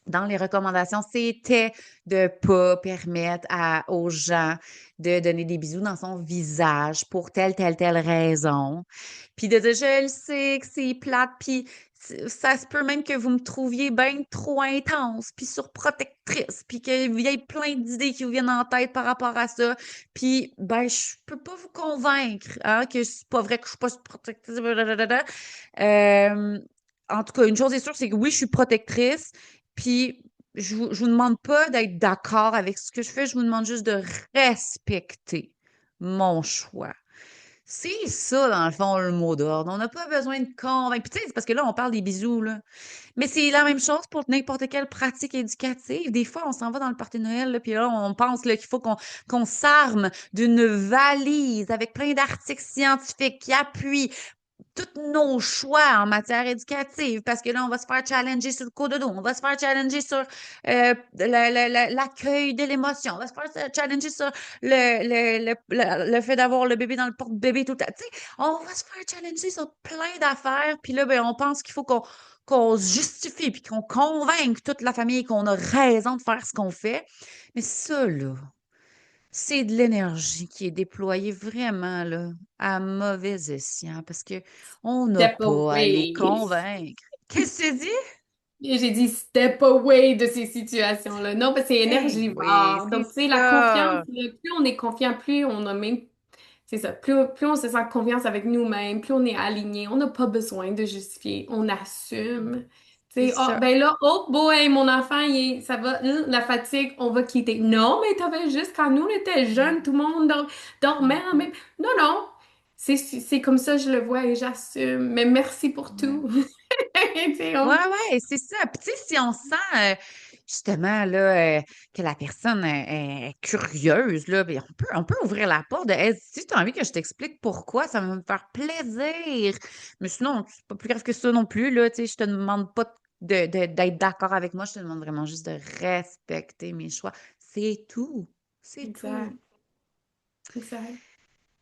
[SPEAKER 1] dans les recommandations, c'était de pas permettre aux gens de donner des bisous dans son visage pour telle raison. Puis de dire, je le sais que c'est plate, puis ça se peut même que vous me trouviez bien trop intense, puis surprotectrice, puis qu'il y ait plein d'idées qui vous viennent en tête par rapport à ça. Puis, ben, je peux pas vous convaincre, hein, que c'est pas vrai que je suis pas surprotectrice. Blablabla. Euh, En tout cas, une chose est sûre, c'est que oui, je suis protectrice, puis je vous demande pas d'être d'accord avec ce que je fais, je vous demande juste de respecter mon choix. C'est ça, dans le fond, le mot d'ordre. On n'a pas besoin de convaincre. Puis, tu sais, c'est parce que là, on parle des bisous, là. Mais c'est la même chose pour n'importe quelle pratique éducative. Des fois, on s'en va dans le party de Noël, là, puis là, on pense là, qu'il faut qu'on s'arme d'une valise avec plein d'articles scientifiques qui appuient tous nos choix en matière éducative, parce que là, on va se faire challenger sur le cours de dos, on va se faire challenger sur l'accueil de l'émotion, on va se faire challenger sur le fait d'avoir le bébé dans le porte-bébé tout le temps. Tu sais, on va se faire challenger sur plein d'affaires, puis là, ben, on pense qu'il faut qu'on se justifie, puis qu'on convainque toute la famille qu'on a raison de faire ce qu'on fait. Mais ça, là, c'est de l'énergie qui est déployée vraiment là, à mauvais escient parce que on n'a
[SPEAKER 2] Step
[SPEAKER 1] pas à les
[SPEAKER 2] away.
[SPEAKER 1] convaincre. Qu'est-ce que tu dis?
[SPEAKER 2] Et j'ai dit step away de ces situations-là. Non, parce que c'est
[SPEAKER 1] Eh oui,
[SPEAKER 2] énergivore.
[SPEAKER 1] c'est
[SPEAKER 2] Donc, tu sais, la confiance,
[SPEAKER 1] ça.
[SPEAKER 2] là, plus on est confiant, plus on a même, c'est ça, plus on se sent confiance avec nous-mêmes, plus on est aligné. On n'a pas besoin de justifier. On assume. Tu
[SPEAKER 1] C'est
[SPEAKER 2] sais, oh,
[SPEAKER 1] ça.
[SPEAKER 2] ben là, oh boy, mon enfant, ça va, la fatigue, on va quitter. Non, mais t'avais juste, quand nous, on était jeunes, tout le monde dormait en
[SPEAKER 1] Mhm.
[SPEAKER 2] même. Non, non. C'est comme ça, je le vois et j'assume. Mais merci pour
[SPEAKER 1] Ouais.
[SPEAKER 2] tout. Tu sais,
[SPEAKER 1] Ouais, ouais, c'est ça. Puis, tu sais, si on sent justement là, que la personne est curieuse, là, ben, on peut ouvrir la porte de Hey, si tu as envie que je t'explique pourquoi, ça va me faire plaisir. Mais sinon, c'est pas plus grave que ça non plus, là. Tu sais, je te demande pas d'être d'accord avec moi, je te demande vraiment juste de respecter mes choix. C'est tout. C'est tout.
[SPEAKER 2] exact, exact.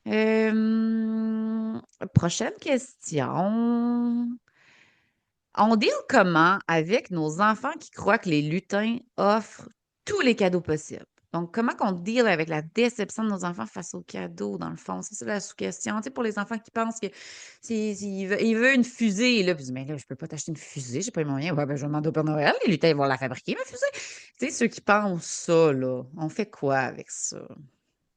[SPEAKER 1] Euh, Prochaine question. On deal comment avec nos enfants qui croient que les lutins offrent tous les cadeaux possibles? Donc, comment qu'on deal avec la déception de nos enfants face aux cadeaux, dans le fond? C'est ça la sous-question. Tu sais, pour les enfants qui pensent que il veut une fusée, là, puis ils disent, mais là, je peux pas t'acheter une fusée, j'ai pas les moyens. Ouais, ben, je vais demander au Père Noël, les lutins vont la fabriquer, ma fusée. Tu sais, ceux qui pensent ça, là, on fait quoi avec ça?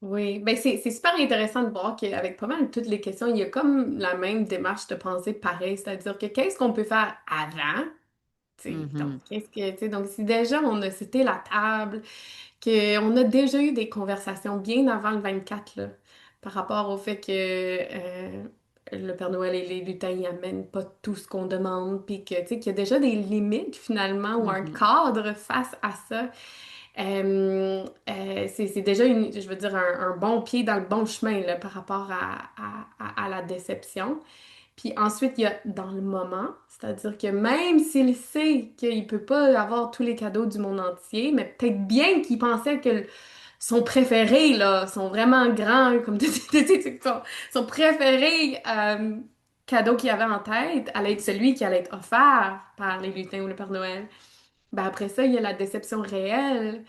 [SPEAKER 2] Oui, ben c'est super intéressant de voir qu'avec pas mal toutes les questions, il y a comme la même démarche de pensée pareille, c'est-à-dire que qu'est-ce qu'on peut faire avant? Tu sais, donc,
[SPEAKER 1] Mhm,
[SPEAKER 2] donc si déjà on a cité la table, qu'on a déjà eu des conversations bien avant le 24 là, par rapport au fait que le Père Noël et les lutins ils amènent pas tout ce qu'on demande, puis que, tu sais, qu'il y a déjà des limites finalement ou un
[SPEAKER 1] mhm,
[SPEAKER 2] cadre face à ça. C'est déjà je veux dire, un bon pied dans le bon chemin là, par rapport à la déception. Puis ensuite, il y a dans le moment, c'est-à-dire que même s'il sait qu'il peut pas avoir tous les cadeaux du monde entier, mais peut-être bien qu'il pensait que son préféré, là, son vraiment grand, comme tu dis, son préféré cadeau qu'il avait en tête allait être celui qui allait être offert par les lutins ou le Père Noël. Ben après ça, il y a la déception réelle.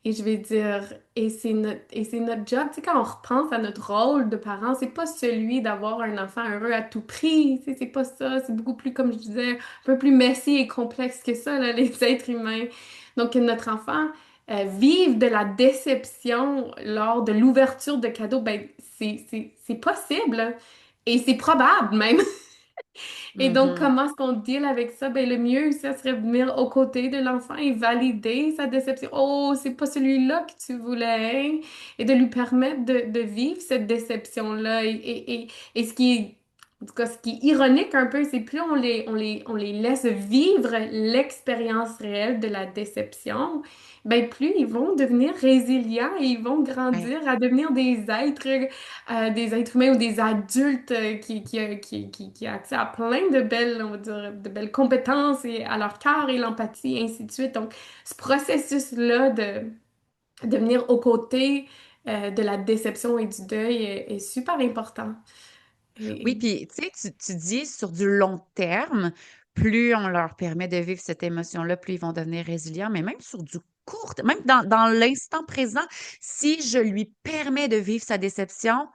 [SPEAKER 2] Et je vais dire, et c'est notre job, tu sais, quand on repense à notre rôle de parent, c'est pas celui d'avoir un enfant heureux à tout prix, tu sais, c'est pas ça, c'est beaucoup plus, comme je disais, un peu plus messy et complexe que ça, là, les êtres humains. Donc, que notre enfant vive de la déception lors de l'ouverture de cadeaux, ben, c'est possible, là. Et c'est probable même. Et donc,
[SPEAKER 1] mhm.
[SPEAKER 2] comment est-ce qu'on deal avec ça? Ben, le mieux, ça serait de venir aux côtés de l'enfant et valider sa déception. Oh, c'est pas celui-là que tu voulais, hein? Et de lui permettre de vivre cette déception-là. Et ce qui est, en tout cas, ce qui est ironique un peu, c'est plus on les laisse vivre l'expérience réelle de la déception, ben, plus ils vont devenir résilients et ils vont
[SPEAKER 1] Ben,
[SPEAKER 2] grandir à devenir des êtres humains ou des adultes qui ont accès à plein de belles, on va dire, de belles compétences et à leur cœur et l'empathie, et ainsi de suite. Donc, ce processus-là de venir aux côtés de la déception et du deuil est super important.
[SPEAKER 1] oui,
[SPEAKER 2] Et,
[SPEAKER 1] puis tu sais, tu dis sur du long terme, plus on leur permet de vivre cette émotion-là, plus ils vont devenir résilients, mais même sur du court, même dans l'instant présent, si je lui permets de vivre sa déception,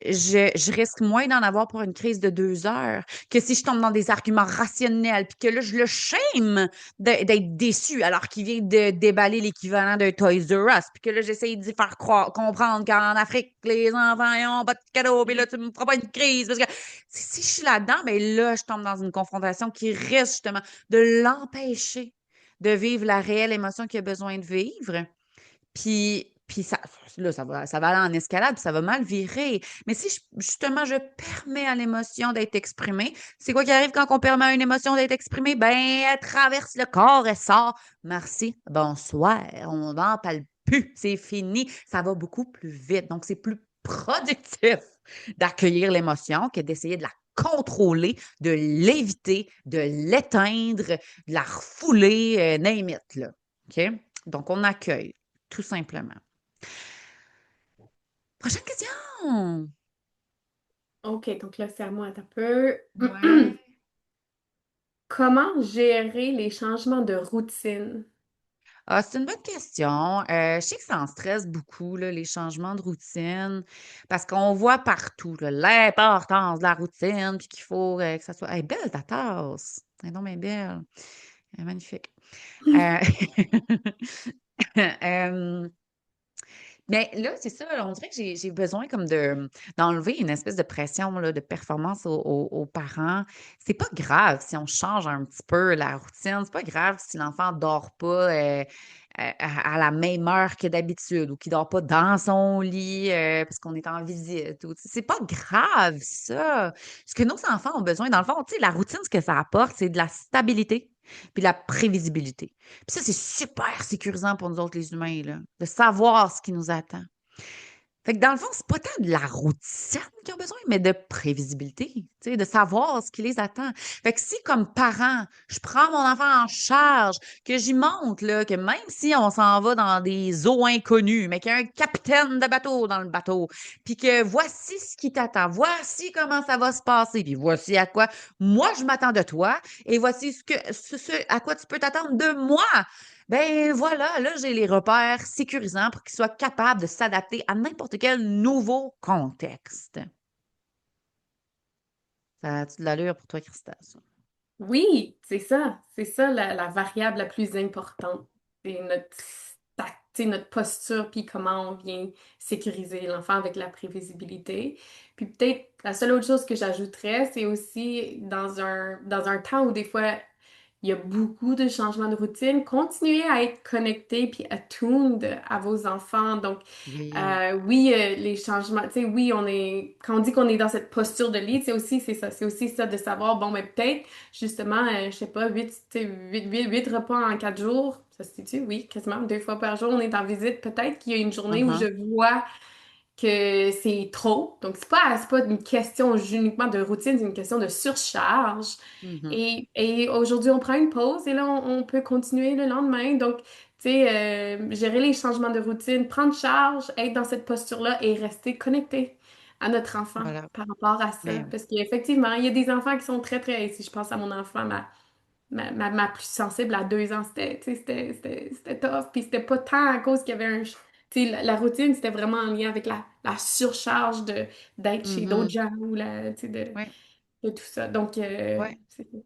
[SPEAKER 1] je risque moins d'en avoir pour une crise de 2 heures que si je tombe dans des arguments rationnels, puis que là, je le shame d'être déçu alors qu'il vient de déballer l'équivalent d'un Toys R Us, puis que là, j'essaye d'y faire croire, comprendre qu'en Afrique, les enfants, ils ont pas de cadeaux, puis là, tu me feras pas une crise. Parce que si je suis là-dedans, ben là, je tombe dans une confrontation qui risque justement de l'empêcher de vivre la réelle émotion qu'il a besoin de vivre. Puis ça, là, ça va aller en escalade, puis ça va mal virer. Mais si justement je permets à l'émotion d'être exprimée, c'est quoi qui arrive quand on permet à une émotion d'être exprimée? Ben, elle traverse le corps, elle sort. Merci, bonsoir, on n'en parle plus, c'est fini. Ça va beaucoup plus vite. Donc, c'est plus productif d'accueillir l'émotion que d'essayer de la contrôler, de l'éviter, de l'éteindre, de la refouler, name it, là. OK? Donc, on accueille tout simplement. Prochaine question!
[SPEAKER 2] OK, donc là, c'est à moi un peu.
[SPEAKER 1] Ouais.
[SPEAKER 2] Comment gérer les changements de routine?
[SPEAKER 1] Ah, c'est une bonne question. Je sais que ça en stresse beaucoup, là, les changements de routine, parce qu'on voit partout là, l'importance de la routine, puis qu'il faut que ça soit. Elle est belle ta tasse! Elle est donc bien belle. Elle est magnifique. Euh, euh, Mais là, c'est ça, on dirait que j'ai besoin comme d'enlever une espèce de pression là, de performance aux parents. C'est pas grave si on change un petit peu la routine. C'est pas grave si l'enfant dort pas à la même heure que d'habitude ou qu'il dort pas dans son lit parce qu'on est en visite. C'est pas grave, ça. Ce que nos enfants ont besoin, dans le fond, tu sais, la routine, ce que ça apporte, c'est de la stabilité puis de la prévisibilité. Puis ça, c'est super sécurisant pour nous autres, les humains, là, de savoir ce qui nous attend. Fait que dans le fond, c'est pas tant de la routine qu'ils ont besoin, mais de prévisibilité, tu sais, de savoir ce qui les attend. Fait que si, comme parent, je prends mon enfant en charge, que j'y montre, là, que même si on s'en va dans des eaux inconnues, mais qu'il y a un capitaine de bateau dans le bateau, puis que voici ce qui t'attend, voici comment ça va se passer, puis voici à quoi moi je m'attends de toi, et voici ce à quoi tu peux t'attendre de moi. Ben voilà, là, j'ai les repères sécurisants pour qu'ils soient capables de s'adapter à n'importe quel nouveau contexte. Ça a-tu de l'allure pour toi, Christa, ça?
[SPEAKER 2] Oui, c'est ça la variable la plus importante. C'est tu sais, notre posture, puis comment on vient sécuriser l'enfant avec la prévisibilité. Puis peut-être la seule autre chose que j'ajouterais, c'est aussi dans un temps où des fois il y a beaucoup de changements de routine. Continuez à être connecté puis attuned à vos enfants. Donc,
[SPEAKER 1] Oui.
[SPEAKER 2] oui, les changements, tu sais, oui, quand on dit qu'on est dans cette posture de lead, c'est ça. C'est aussi ça de savoir, bon, mais peut-être, justement, je sais pas, 8 repas en 4 jours. Ça se dit-tu? Oui, quasiment 2 fois par jour, on est en visite. Peut-être qu'il y a une journée où je
[SPEAKER 1] Uh-huh.
[SPEAKER 2] vois que c'est trop. Donc, c'est pas une question uniquement de routine, c'est une question de surcharge.
[SPEAKER 1] Mhm.
[SPEAKER 2] Et aujourd'hui, on prend une pause et là, on peut continuer le lendemain. Donc, tu sais, gérer les changements de routine, prendre charge, être dans cette posture-là et rester connecté à notre enfant
[SPEAKER 1] Voilà.
[SPEAKER 2] par rapport à ça.
[SPEAKER 1] Ben,
[SPEAKER 2] Parce qu'effectivement, il y a des enfants qui sont si je pense à mon enfant, ma plus sensible à 2 ans, tu sais, c'était tough. Puis c'était pas tant à cause qu'il y avait tu sais, la routine, c'était vraiment en lien avec la surcharge d'être chez d'autres
[SPEAKER 1] mhm.
[SPEAKER 2] gens ou tu sais,
[SPEAKER 1] Ouais,
[SPEAKER 2] de tout ça. Donc,
[SPEAKER 1] ouais.
[SPEAKER 2] c'est ça.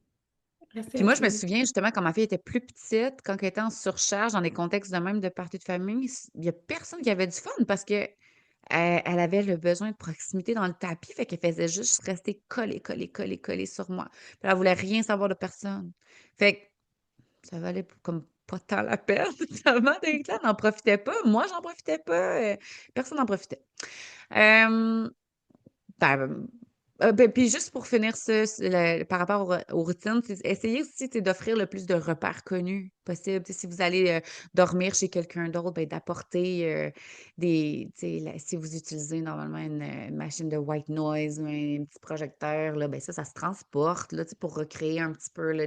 [SPEAKER 2] Rester
[SPEAKER 1] Puis moi, je me
[SPEAKER 2] attentif.
[SPEAKER 1] souviens justement quand ma fille était plus petite, quand elle était en surcharge, dans des contextes de même de partie de famille, il y a personne qui avait du fun parce que elle avait le besoin de proximité dans le tapis, fait qu'elle faisait juste rester collée, collée, collée, collée sur moi. Puis elle voulait rien savoir de personne. Fait que ça valait comme pas tant la peine, finalement, d'être là. Elle n'en profitait pas. Moi, j'en profitais pas. Personne n'en profitait. Euh, ben, puis juste pour finir ça, par rapport aux routines, c'est essayez aussi d'offrir le plus de repères connus possible. Si vous allez dormir chez quelqu'un d'autre, ben, d'apporter si vous utilisez normalement une machine de white noise ou un petit projecteur, là, ben ça se transporte là, pour recréer un petit peu là,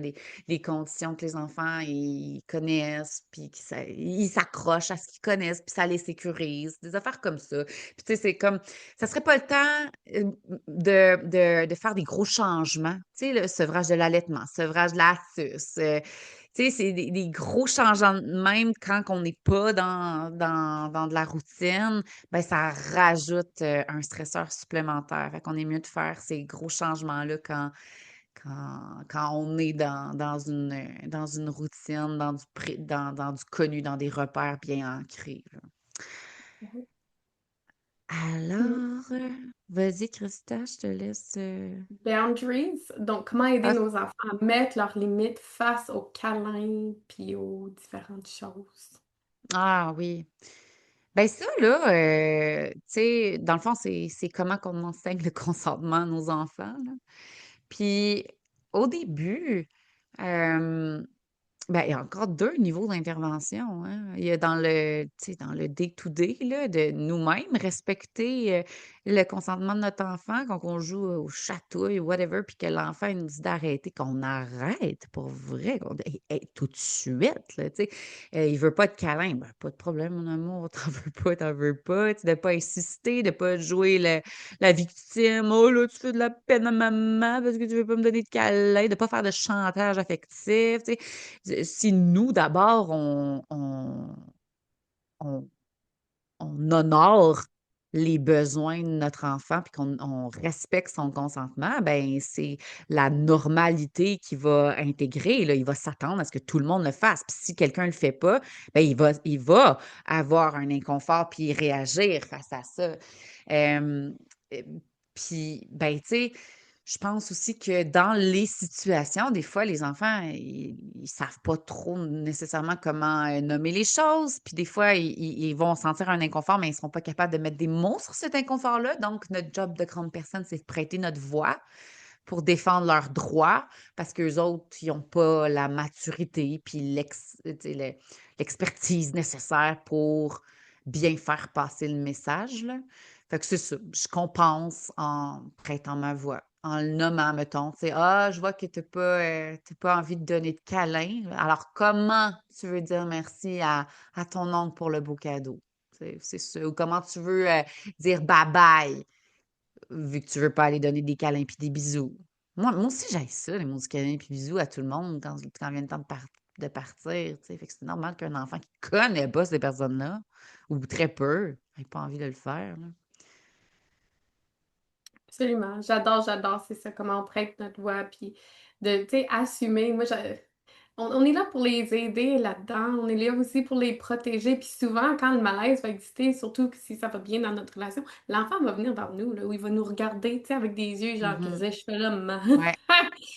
[SPEAKER 1] les conditions que les enfants ils connaissent, puis ils s'accrochent à ce qu'ils connaissent, puis ça les sécurise, des affaires comme ça. Puis tu sais, c'est comme ça serait pas le temps, de faire des gros changements. Tu sais, le sevrage de l'allaitement, sevrage de la suce, tu sais, c'est des gros changements de même quand on n'est pas dans de la routine, ben ça rajoute, un stresseur supplémentaire. Fait qu'on est mieux de faire ces gros changements-là quand on est dans une routine, dans du connu, dans des repères bien ancrés, là.
[SPEAKER 2] Mhm.
[SPEAKER 1] Alors, vas-y Christa, je te laisse,
[SPEAKER 2] Boundaries, donc comment aider
[SPEAKER 1] ah
[SPEAKER 2] nos enfants à mettre leurs limites face aux câlins puis aux différentes choses.
[SPEAKER 1] ah oui. Ben ça là, tu sais, dans le fond, c'est comment qu'on enseigne le consentement à nos enfants, là. Puis au début, hem ben, il y a encore 2 niveaux d'intervention, hein. Il y a dans le tu sais, dans le day-to-day là, de nous-mêmes, respecter, le consentement de notre enfant quand on joue aux chatouilles ou whatever, puis que l'enfant il nous dit d'arrêter, qu'on arrête pour vrai, qu'on dit: Hey, tout de suite, là, tu sais. Il veut pas de câlin, ben, pas de problème mon amour, t'en veux pas, t'en veux pas. Tu sais, de pas insister, de pas jouer la victime: «Oh là, tu fais de la peine à maman parce que tu veux pas me donner de câlin», de pas faire de chantage affectif, tu sais. Si nous, d'abord, on on honore les besoins de notre enfant puis qu'on respecte son consentement, ben c'est la normalité qui va intégrer, là. Il va s'attendre à ce que tout le monde le fasse. Puis si quelqu'un le fait pas, ben il va avoir un inconfort puis réagir face à ça. Hem, puis, ben, tu sais, je pense aussi que dans les situations, des fois, les enfants, ils savent pas trop nécessairement comment, nommer les choses, puis des fois, ils vont sentir un inconfort, mais ils seront pas capables de mettre des mots sur cet inconfort-là. Donc notre job de grande personne, c'est de prêter notre voix pour défendre leurs droits parce qu'eux autres, ils ont pas la maturité puis tu sais, l'expertise nécessaire pour bien faire passer le message, là. Fait que c'est ça, je compense en prêtant ma voix, en le nommant, mettons, tu sais: «Ah, je vois que tu pas envie de donner de câlin, alors comment tu veux dire merci à ton oncle pour le beau cadeau?» C'est ça. Ou comment tu veux, dire bye bye, vu que tu veux pas aller donner des câlins puis des bisous. Moi aussi, j'aime ça, les mots câlins puis bisous à tout le monde quand vient le temps de de partir, tu sais. Fait que c'est normal qu'un enfant qui connaît pas ces personnes-là, ou très peu, ait pas envie de le faire, là.
[SPEAKER 2] Absolument. J'adore, c'est ça, comment on prête notre voix, puis de, tu sais, assumer. On est là pour les aider là-dedans, on est là aussi pour les protéger, puis souvent, quand le malaise va exister, surtout que si ça va bien dans notre relation, l'enfant va venir vers nous, là, où il va nous regarder, tu sais, avec des yeux genre, qu'est-ce
[SPEAKER 1] Mhm.
[SPEAKER 2] que je fais là, maman?
[SPEAKER 1] Ouais,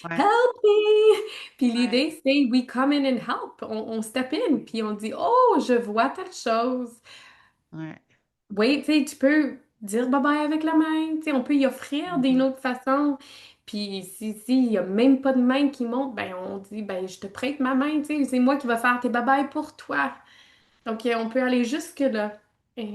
[SPEAKER 1] ouais,
[SPEAKER 2] Help me! Puis
[SPEAKER 1] ouais,
[SPEAKER 2] l'idée, c'est we come in and help. On step in, puis on dit, oh, je vois telle chose.
[SPEAKER 1] ouais.
[SPEAKER 2] Oui, tu sais, tu peux dire bye-bye avec la main, tu sais, on peut y offrir d'une
[SPEAKER 1] Mhm.
[SPEAKER 2] autre façon. Puis s'il y a même pas de main qui monte, ben on dit, ben je te prête ma main, tu sais, c'est moi qui vais faire tes bye-bye pour toi. Donc, on peut aller jusque-là. Puis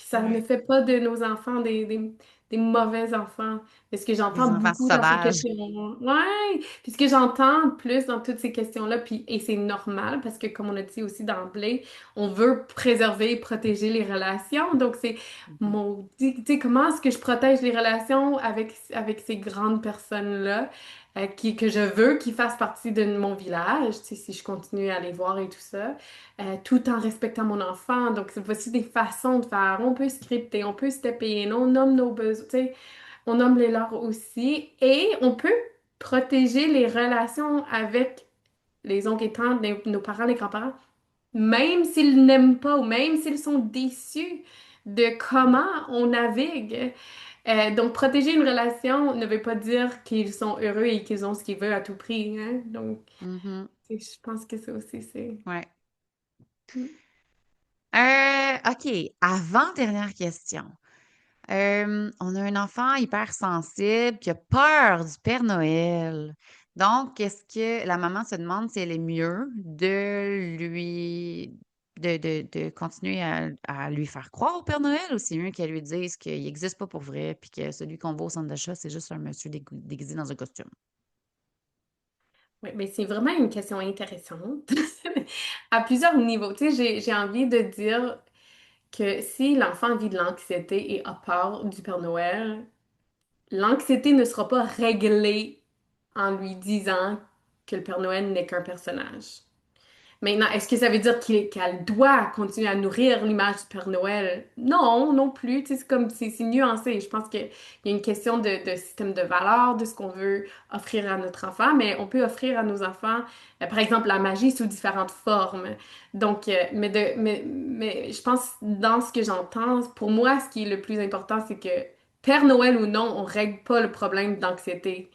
[SPEAKER 2] ça ne
[SPEAKER 1] Ouais.
[SPEAKER 2] fait pas de nos enfants des mauvais enfants. Mais ce que j'entends
[SPEAKER 1] Des enfants
[SPEAKER 2] beaucoup dans ces
[SPEAKER 1] sauvages.
[SPEAKER 2] questions, ouais, puis ce que j'entends plus dans toutes ces questions-là, puis, et c'est normal parce que comme on a dit aussi d'emblée, on veut préserver et protéger les relations. Donc, c'est
[SPEAKER 1] Mhm.
[SPEAKER 2] maudit, tu sais, comment est-ce que je protège les relations avec ces grandes personnes-là? Que je veux qu'ils fassent partie de mon village, tu sais, si je continue à les voir et tout ça tout en respectant mon enfant. Donc, c'est voici des façons de faire. On peut scripter, on peut stepper in, on nomme nos besoins, tu sais, on nomme les leurs aussi. Et on peut protéger les relations avec les oncles et tantes, nos parents, les grands-parents, même s'ils n'aiment pas ou même s'ils sont déçus de comment on navigue. Donc, protéger une relation ne veut pas dire qu'ils sont heureux et qu'ils ont ce qu'ils veulent à tout prix, hein. Donc,
[SPEAKER 1] Mhm.
[SPEAKER 2] je pense que ça aussi, c'est...
[SPEAKER 1] Ouais.
[SPEAKER 2] Mm.
[SPEAKER 1] OK. Avant-dernière question. On a un enfant hypersensible qui a peur du Père Noël. Donc, est-ce que la maman se demande si elle est mieux de continuer à lui faire croire au Père Noël ou c'est mieux qu'elle lui dise qu'il n'existe pas pour vrai puis que celui qu'on voit au centre d'achat, c'est juste un monsieur déguisé dans un costume?
[SPEAKER 2] Oui, mais c'est vraiment une question intéressante à plusieurs niveaux. Tu sais, j'ai envie de dire que si l'enfant vit de l'anxiété et a peur du Père Noël, l'anxiété ne sera pas réglée en lui disant que le Père Noël n'est qu'un personnage. Maintenant, est-ce que ça veut dire qu'elle doit continuer à nourrir l'image du Père Noël? Non, non plus. Tu sais, c'est comme, c'est nuancé. Je pense qu'il y a une question de système de valeurs, de ce qu'on veut offrir à notre enfant, mais on peut offrir à nos enfants, par exemple, la magie sous différentes formes. Donc, mais je pense, dans ce que j'entends, pour moi, ce qui est le plus important, c'est que Père Noël ou non, on règle pas le problème d'anxiété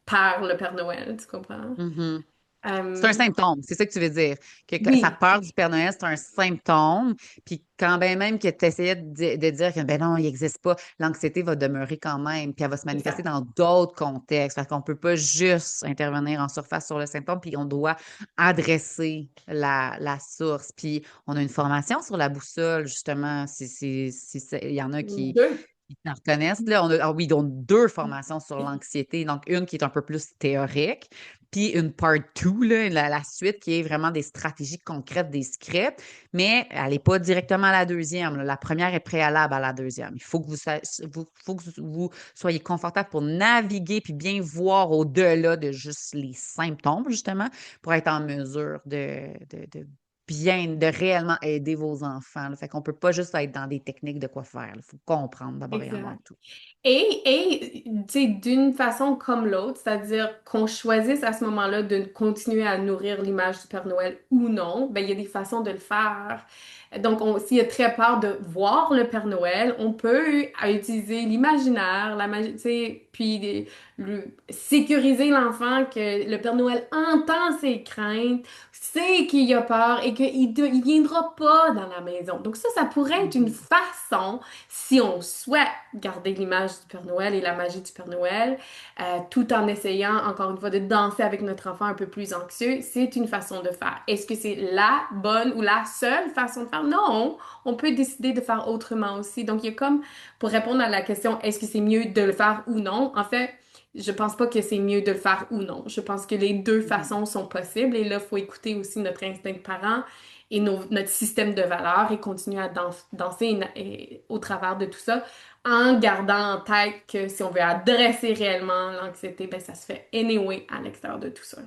[SPEAKER 2] par le Père Noël, tu comprends?
[SPEAKER 1] Mhm. C'est un
[SPEAKER 2] Euh,
[SPEAKER 1] symptôme, c'est ça que tu veux dire. Que sa
[SPEAKER 2] oui,
[SPEAKER 1] peur du Père Noël, c'est un symptôme. Puis quand bien même que tu essayais de dire que ben non, il n'existe pas, l'anxiété va demeurer quand même. Puis elle va se manifester
[SPEAKER 2] exact.
[SPEAKER 1] dans d'autres contextes. Parce qu'on ne peut pas juste intervenir en surface sur le symptôme, puis on doit adresser la source. Puis on a une formation sur la boussole, justement. Il y en a
[SPEAKER 2] Deux.
[SPEAKER 1] qui s'en reconnaissent. Là, oui, donc deux formations sur l'anxiété. Donc, une qui est un peu plus théorique, puis une part 2, là, la suite qui est vraiment des stratégies concrètes, des scripts, mais elle n'est pas directement à la deuxième, là. La première est préalable à la deuxième. Il faut que faut que vous soyez confortable pour naviguer puis bien voir au-delà de juste les symptômes, justement, pour être en mesure de réellement aider vos enfants, là. Fait qu'on peut pas juste être dans des techniques de quoi faire. Il faut comprendre d'abord et avant
[SPEAKER 2] Exact.
[SPEAKER 1] tout.
[SPEAKER 2] Tu sais, d'une façon comme l'autre, c'est-à-dire qu'on choisisse à ce moment-là de continuer à nourrir l'image du Père Noël ou non, ben, il y a des façons de le faire. Donc, s'il y a très peur de voir le Père Noël, on peut utiliser l'imaginaire, la magie, tu sais, puis sécuriser l'enfant que le Père Noël entend ses craintes, sait qu'il y a peur et il viendra pas dans la maison. Donc ça pourrait être une
[SPEAKER 1] Mhm.
[SPEAKER 2] façon si on souhaite garder l'image du Père Noël et la magie du Père Noël, tout en essayant, encore une fois, de danser avec notre enfant un peu plus anxieux, c'est une façon de faire. Est-ce que c'est la bonne ou la seule façon de faire? Non, on peut décider de faire autrement aussi. Donc, il y a comme, pour répondre à la question, est-ce que c'est mieux de le faire ou non? En fait, je pense pas que c'est mieux de le faire ou non. Je pense que les deux
[SPEAKER 1] Mhm.
[SPEAKER 2] façons sont possibles et là, il faut écouter aussi notre instinct de parent et notre système de valeurs et continuer à danser au travers de tout ça en gardant en tête que si on veut adresser réellement l'anxiété, ben ça se fait anyway à l'extérieur de tout ça.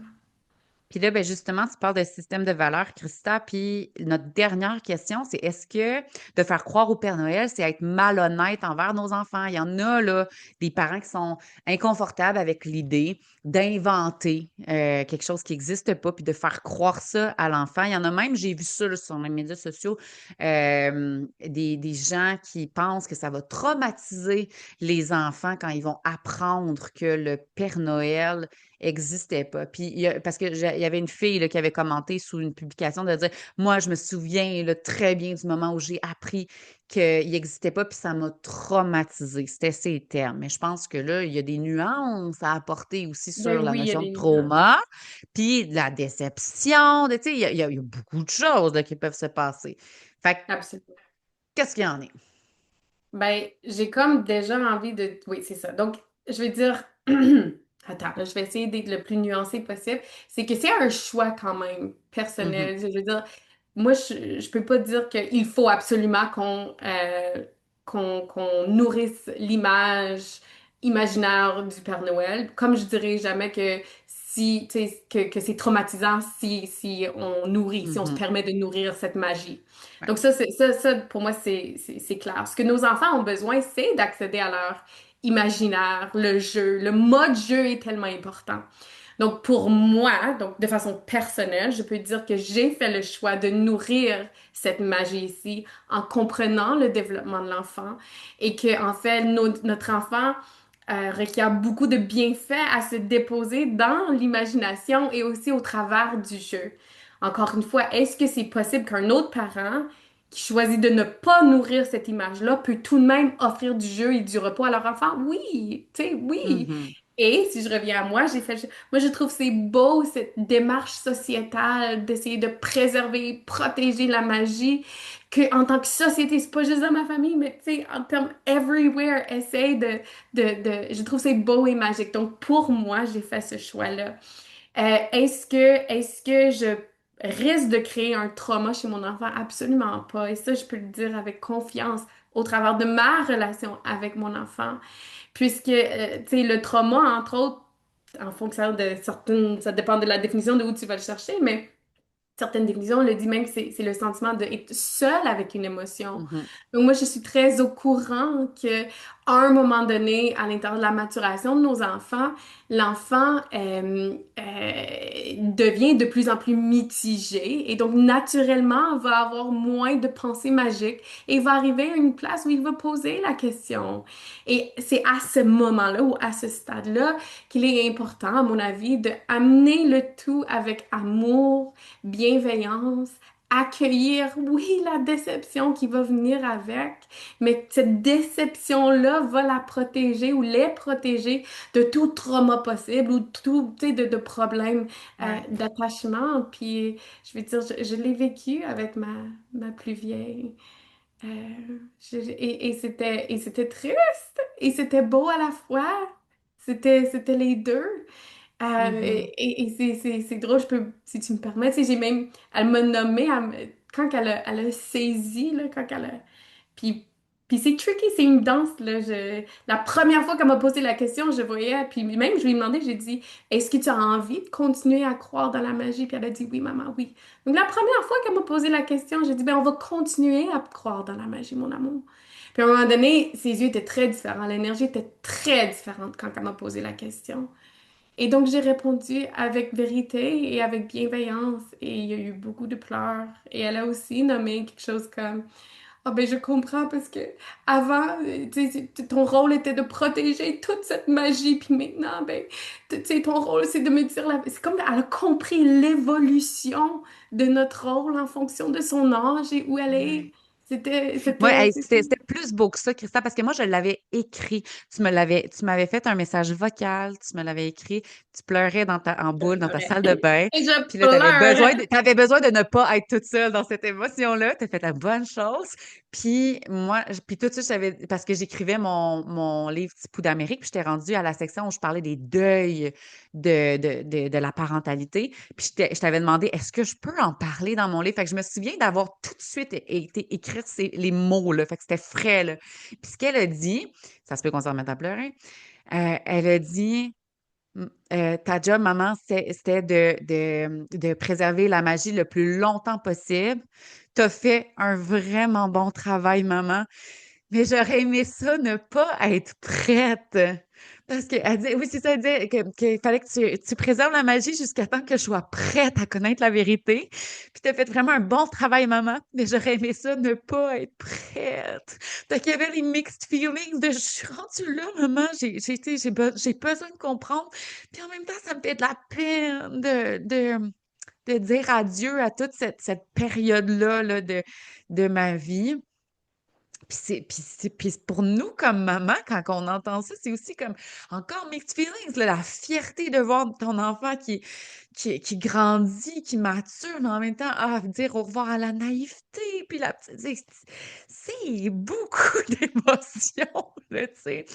[SPEAKER 1] Puis là, ben justement, tu parles de système de valeurs, Christa. Puis notre dernière question, c'est est-ce que de faire croire au Père Noël, c'est être malhonnête envers nos enfants? Il y en a, là, des parents qui sont inconfortables avec l'idée d'inventer quelque chose qui n'existe pas, puis de faire croire ça à l'enfant. Il y en a même, j'ai vu ça là, sur les médias sociaux, des gens qui pensent que ça va traumatiser les enfants quand ils vont apprendre que le Père Noël existait pas. Puis, parce que il y avait une fille là, qui avait commenté sous une publication de dire, moi, je me souviens là, très bien du moment où j'ai appris qu'il n'existait pas, puis ça m'a traumatisé. C'était ces termes. Mais je pense que là, il y a des nuances à apporter aussi sur
[SPEAKER 2] Ben
[SPEAKER 1] la
[SPEAKER 2] oui, il y a
[SPEAKER 1] notion de
[SPEAKER 2] des nuances.
[SPEAKER 1] trauma, puis de la déception. Tu sais, il y a beaucoup de choses là, qui peuvent se passer. Fait que,
[SPEAKER 2] Absolument.
[SPEAKER 1] qu'est-ce qu'il y en est?
[SPEAKER 2] Ben, j'ai comme déjà envie de... Oui, c'est ça. Donc, je vais dire... Attends, là, je vais essayer d'être le plus nuancé possible. C'est que c'est un choix quand même
[SPEAKER 1] Mhm,
[SPEAKER 2] personnel. Je veux dire, moi, je peux pas dire qu'il faut absolument qu'on nourrisse l'image imaginaire du Père Noël. Comme je dirais jamais que si, tu sais, que c'est traumatisant si on nourrit, si on se
[SPEAKER 1] mhm.
[SPEAKER 2] permet de nourrir cette magie.
[SPEAKER 1] Ouais.
[SPEAKER 2] Donc ça, pour moi, c'est clair. Ce que nos enfants ont besoin, c'est d'accéder à leur imaginaire, le jeu. Le mode jeu est tellement important. Donc, pour moi, donc de façon personnelle, je peux dire que j'ai fait le choix de nourrir cette magie ici en comprenant le développement de l'enfant et que, en fait, notre enfant requiert beaucoup de bienfaits à se déposer dans l'imagination et aussi au travers du jeu. Encore une fois, est-ce que c'est possible qu'un autre parent qui choisit de ne pas nourrir cette image-là peut tout de même offrir du jeu et du repos à leur enfant? Oui, tu sais, oui.
[SPEAKER 1] Mhm.
[SPEAKER 2] Et si je reviens à moi, moi je trouve c'est beau cette démarche sociétale d'essayer de préserver, protéger la magie, que en tant que société, c'est pas juste dans ma famille, mais tu sais, en termes everywhere, essaye je trouve c'est beau et magique. Donc pour moi, j'ai fait ce choix-là. Est-ce que je risque de créer un trauma chez mon enfant? Absolument pas. Et ça, je peux le dire avec confiance au travers de ma relation avec mon enfant. Puisque, tu sais, le trauma, entre autres, en fonction de certaines, ça dépend de la définition de où tu vas le chercher, mais certaines définitions, on le dit même que c'est le sentiment d'être seul avec une émotion.
[SPEAKER 1] Mhm.
[SPEAKER 2] Donc moi, je suis très au courant que à un moment donné, à l'intérieur de la maturation de nos enfants, l'enfant devient de plus en plus mitigé et donc naturellement va avoir moins de pensées magiques et va arriver à une place où il va poser la question. Et c'est à ce moment-là ou à ce stade-là qu'il est important, à mon avis, de amener le tout avec amour, bienveillance, accueillir, oui, la déception qui va venir avec, mais cette déception-là va la protéger ou les protéger de tout trauma possible ou tout, tu sais, de problèmes
[SPEAKER 1] Ouais.
[SPEAKER 2] d'attachement. Puis, je veux dire, je l'ai vécu avec ma plus vieille. Euh, et c'était triste et c'était beau à la fois. C'était les deux.
[SPEAKER 1] Mhm.
[SPEAKER 2] Et c'est drôle, si tu me permets, tu sais, elle m'a nommé, quand elle a saisi, là, quand elle a, puis, puis c'est tricky, c'est une danse, là, la première fois qu'elle m'a posé la question, je voyais, puis même, je lui ai demandé, j'ai dit, est-ce que tu as envie de continuer à croire dans la magie? Puis elle a dit, oui, maman, oui. Donc la première fois qu'elle m'a posé la question, j'ai dit, ben, on va continuer à croire dans la magie, mon amour. Puis à un moment donné, ses yeux étaient très différents, l'énergie était très différente quand elle m'a posé la question. Et donc, j'ai répondu avec vérité et avec bienveillance. Et il y a eu beaucoup de pleurs. Et elle a aussi nommé quelque chose comme, ah ben, je comprends parce que avant, tu sais, ton rôle était de protéger toute cette magie. Puis maintenant, ben, tu sais, ton rôle, c'est de me dire C'est comme elle a compris l'évolution de notre rôle en fonction de son âge et où elle est.
[SPEAKER 1] Ouais.
[SPEAKER 2] C'était,
[SPEAKER 1] Moi,
[SPEAKER 2] c'était,
[SPEAKER 1] hey,
[SPEAKER 2] c'était...
[SPEAKER 1] c'était plus beau que ça, Christa, parce que moi, je l'avais écrit. Tu m'avais fait un message vocal, tu me l'avais écrit, tu pleurais en
[SPEAKER 2] Je
[SPEAKER 1] boule dans ta
[SPEAKER 2] pleurais.
[SPEAKER 1] salle de bain.
[SPEAKER 2] Et je
[SPEAKER 1] Puis là,
[SPEAKER 2] pleure.
[SPEAKER 1] t'avais besoin de ne pas être toute seule dans cette émotion-là. Tu as fait la bonne chose. Puis moi, puis tout de suite, parce que j'écrivais mon livre Petit Pouls d'Amérique, puis j'étais rendue à la section où je parlais des deuils de la parentalité. Puis je t'avais demandé, est-ce que je peux en parler dans mon livre? Fait que je me souviens d'avoir tout de suite été écrire les mots, là. Fait que c'était frais, là. Puis ce qu'elle a dit, ça se peut qu'on s'en remette à pleurer, elle a dit, Ta job, maman, c'était de préserver la magie le plus longtemps possible. Tu as fait un vraiment bon travail, maman. Mais j'aurais aimé ça ne pas être prête. Parce qu'elle dit, oui, c'est ça, elle dit qu'il fallait que tu préserves la magie jusqu'à temps que je sois prête à connaître la vérité. Puis tu as fait vraiment un bon travail, maman. Mais j'aurais aimé ça ne pas être prête. Fait qu'il y avait les mixed feelings de je suis rendue là, maman. J'ai besoin de comprendre. Puis en même temps, ça me fait de la peine de dire adieu à toute cette période-là là, de ma vie. Puis pour nous, comme maman, quand on entend ça, c'est aussi comme encore mixed feelings, là, la fierté de voir ton enfant qui grandit, qui mature, mais en même temps, dire au revoir à la naïveté, puis c'est beaucoup d'émotions, là, tu sais.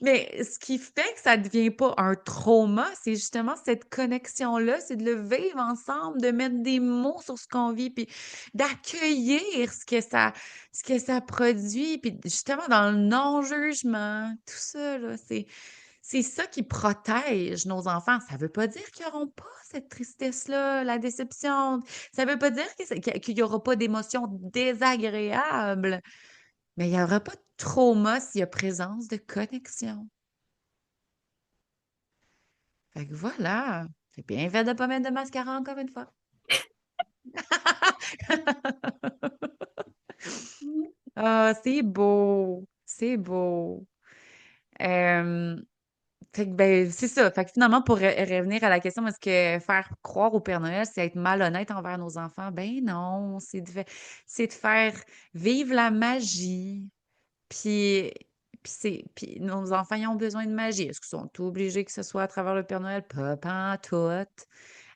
[SPEAKER 1] Mais ce qui fait que ça devient pas un trauma, c'est justement cette connexion-là, c'est de le vivre ensemble, de mettre des mots sur ce qu'on vit, puis d'accueillir ce que ça produit, puis justement dans le non-jugement, tout ça, là, c'est ça qui protège nos enfants. Ça veut pas dire qu'ils n'auront pas cette tristesse-là, la déception. Ça veut pas dire qu'il y aura pas d'émotions désagréables, mais il y aura pas de trauma s'il y a présence de connexion. Fait que voilà. C'est bien fait de pas mettre de mascara encore une fois. Ah, c'est beau. C'est beau. Euh, Fait que, ben, c'est ça. Fait que finalement, pour revenir à la question, est-ce que faire croire au Père Noël, c'est être malhonnête envers nos enfants? Ben non, c'est de faire vivre la magie. Puis, puis nos enfants, ils ont besoin de magie. Est-ce qu'ils sont obligés que ce soit à travers le Père Noël? Pas tout.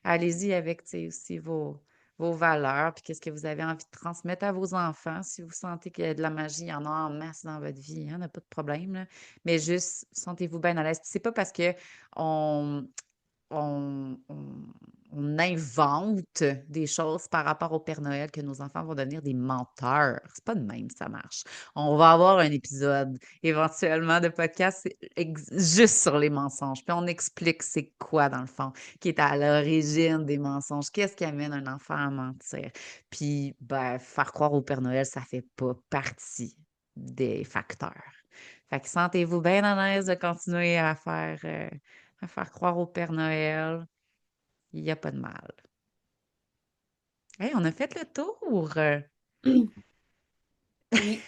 [SPEAKER 1] Allez-y avec, tu sais, aussi vos valeurs, puis qu'est-ce que vous avez envie de transmettre à vos enfants. Si vous sentez qu'il y a de la magie, il y en a en masse dans votre vie, il n'y a pas de problème, là. Mais juste, sentez-vous bien à l'aise. Puis c'est pas parce que on, on, on- on invente des choses par rapport au Père Noël que nos enfants vont devenir des menteurs. C'est pas de même, ça marche. On va avoir un épisode éventuellement de podcast juste sur les mensonges. Puis on explique c'est quoi, dans le fond, qui est à l'origine des mensonges. Qu'est-ce qui amène un enfant à mentir? Puis, ben, faire croire au Père Noël, ça fait pas partie des facteurs. Fait que sentez-vous bien à l'aise de continuer à faire croire au Père Noël. Il n'y a pas de mal. Hey, on a fait le tour.
[SPEAKER 2] Oui.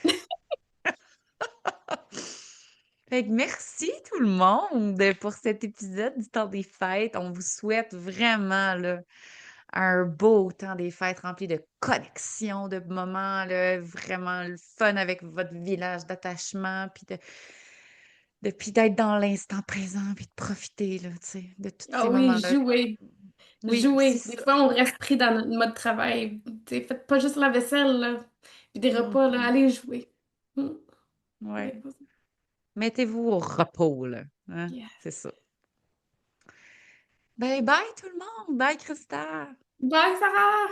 [SPEAKER 1] Fait que merci tout le monde pour cet épisode du temps des fêtes. On vous souhaite vraiment là, un beau temps des fêtes rempli de connexions, de moments là, vraiment le fun avec votre village d'attachement, puis d'être dans l'instant présent, puis de profiter là, tu sais, de tous
[SPEAKER 2] Ah
[SPEAKER 1] ces
[SPEAKER 2] oui,
[SPEAKER 1] moments-là.
[SPEAKER 2] jouer.
[SPEAKER 1] Oui, c'est
[SPEAKER 2] Jouer. Des
[SPEAKER 1] ça.
[SPEAKER 2] fois, on reste pris dans notre mode travail. T'sais, faites pas juste la vaisselle, là. Puis des repas, là.
[SPEAKER 1] Mhm.
[SPEAKER 2] Allez jouer.
[SPEAKER 1] Ouais.
[SPEAKER 2] Ouais, vas-y.
[SPEAKER 1] Mettez-vous au repos, là. Hein?
[SPEAKER 2] Yes.
[SPEAKER 1] C'est ça. Ben, bye tout le monde. Bye, Christa.
[SPEAKER 2] Bye, Sarah!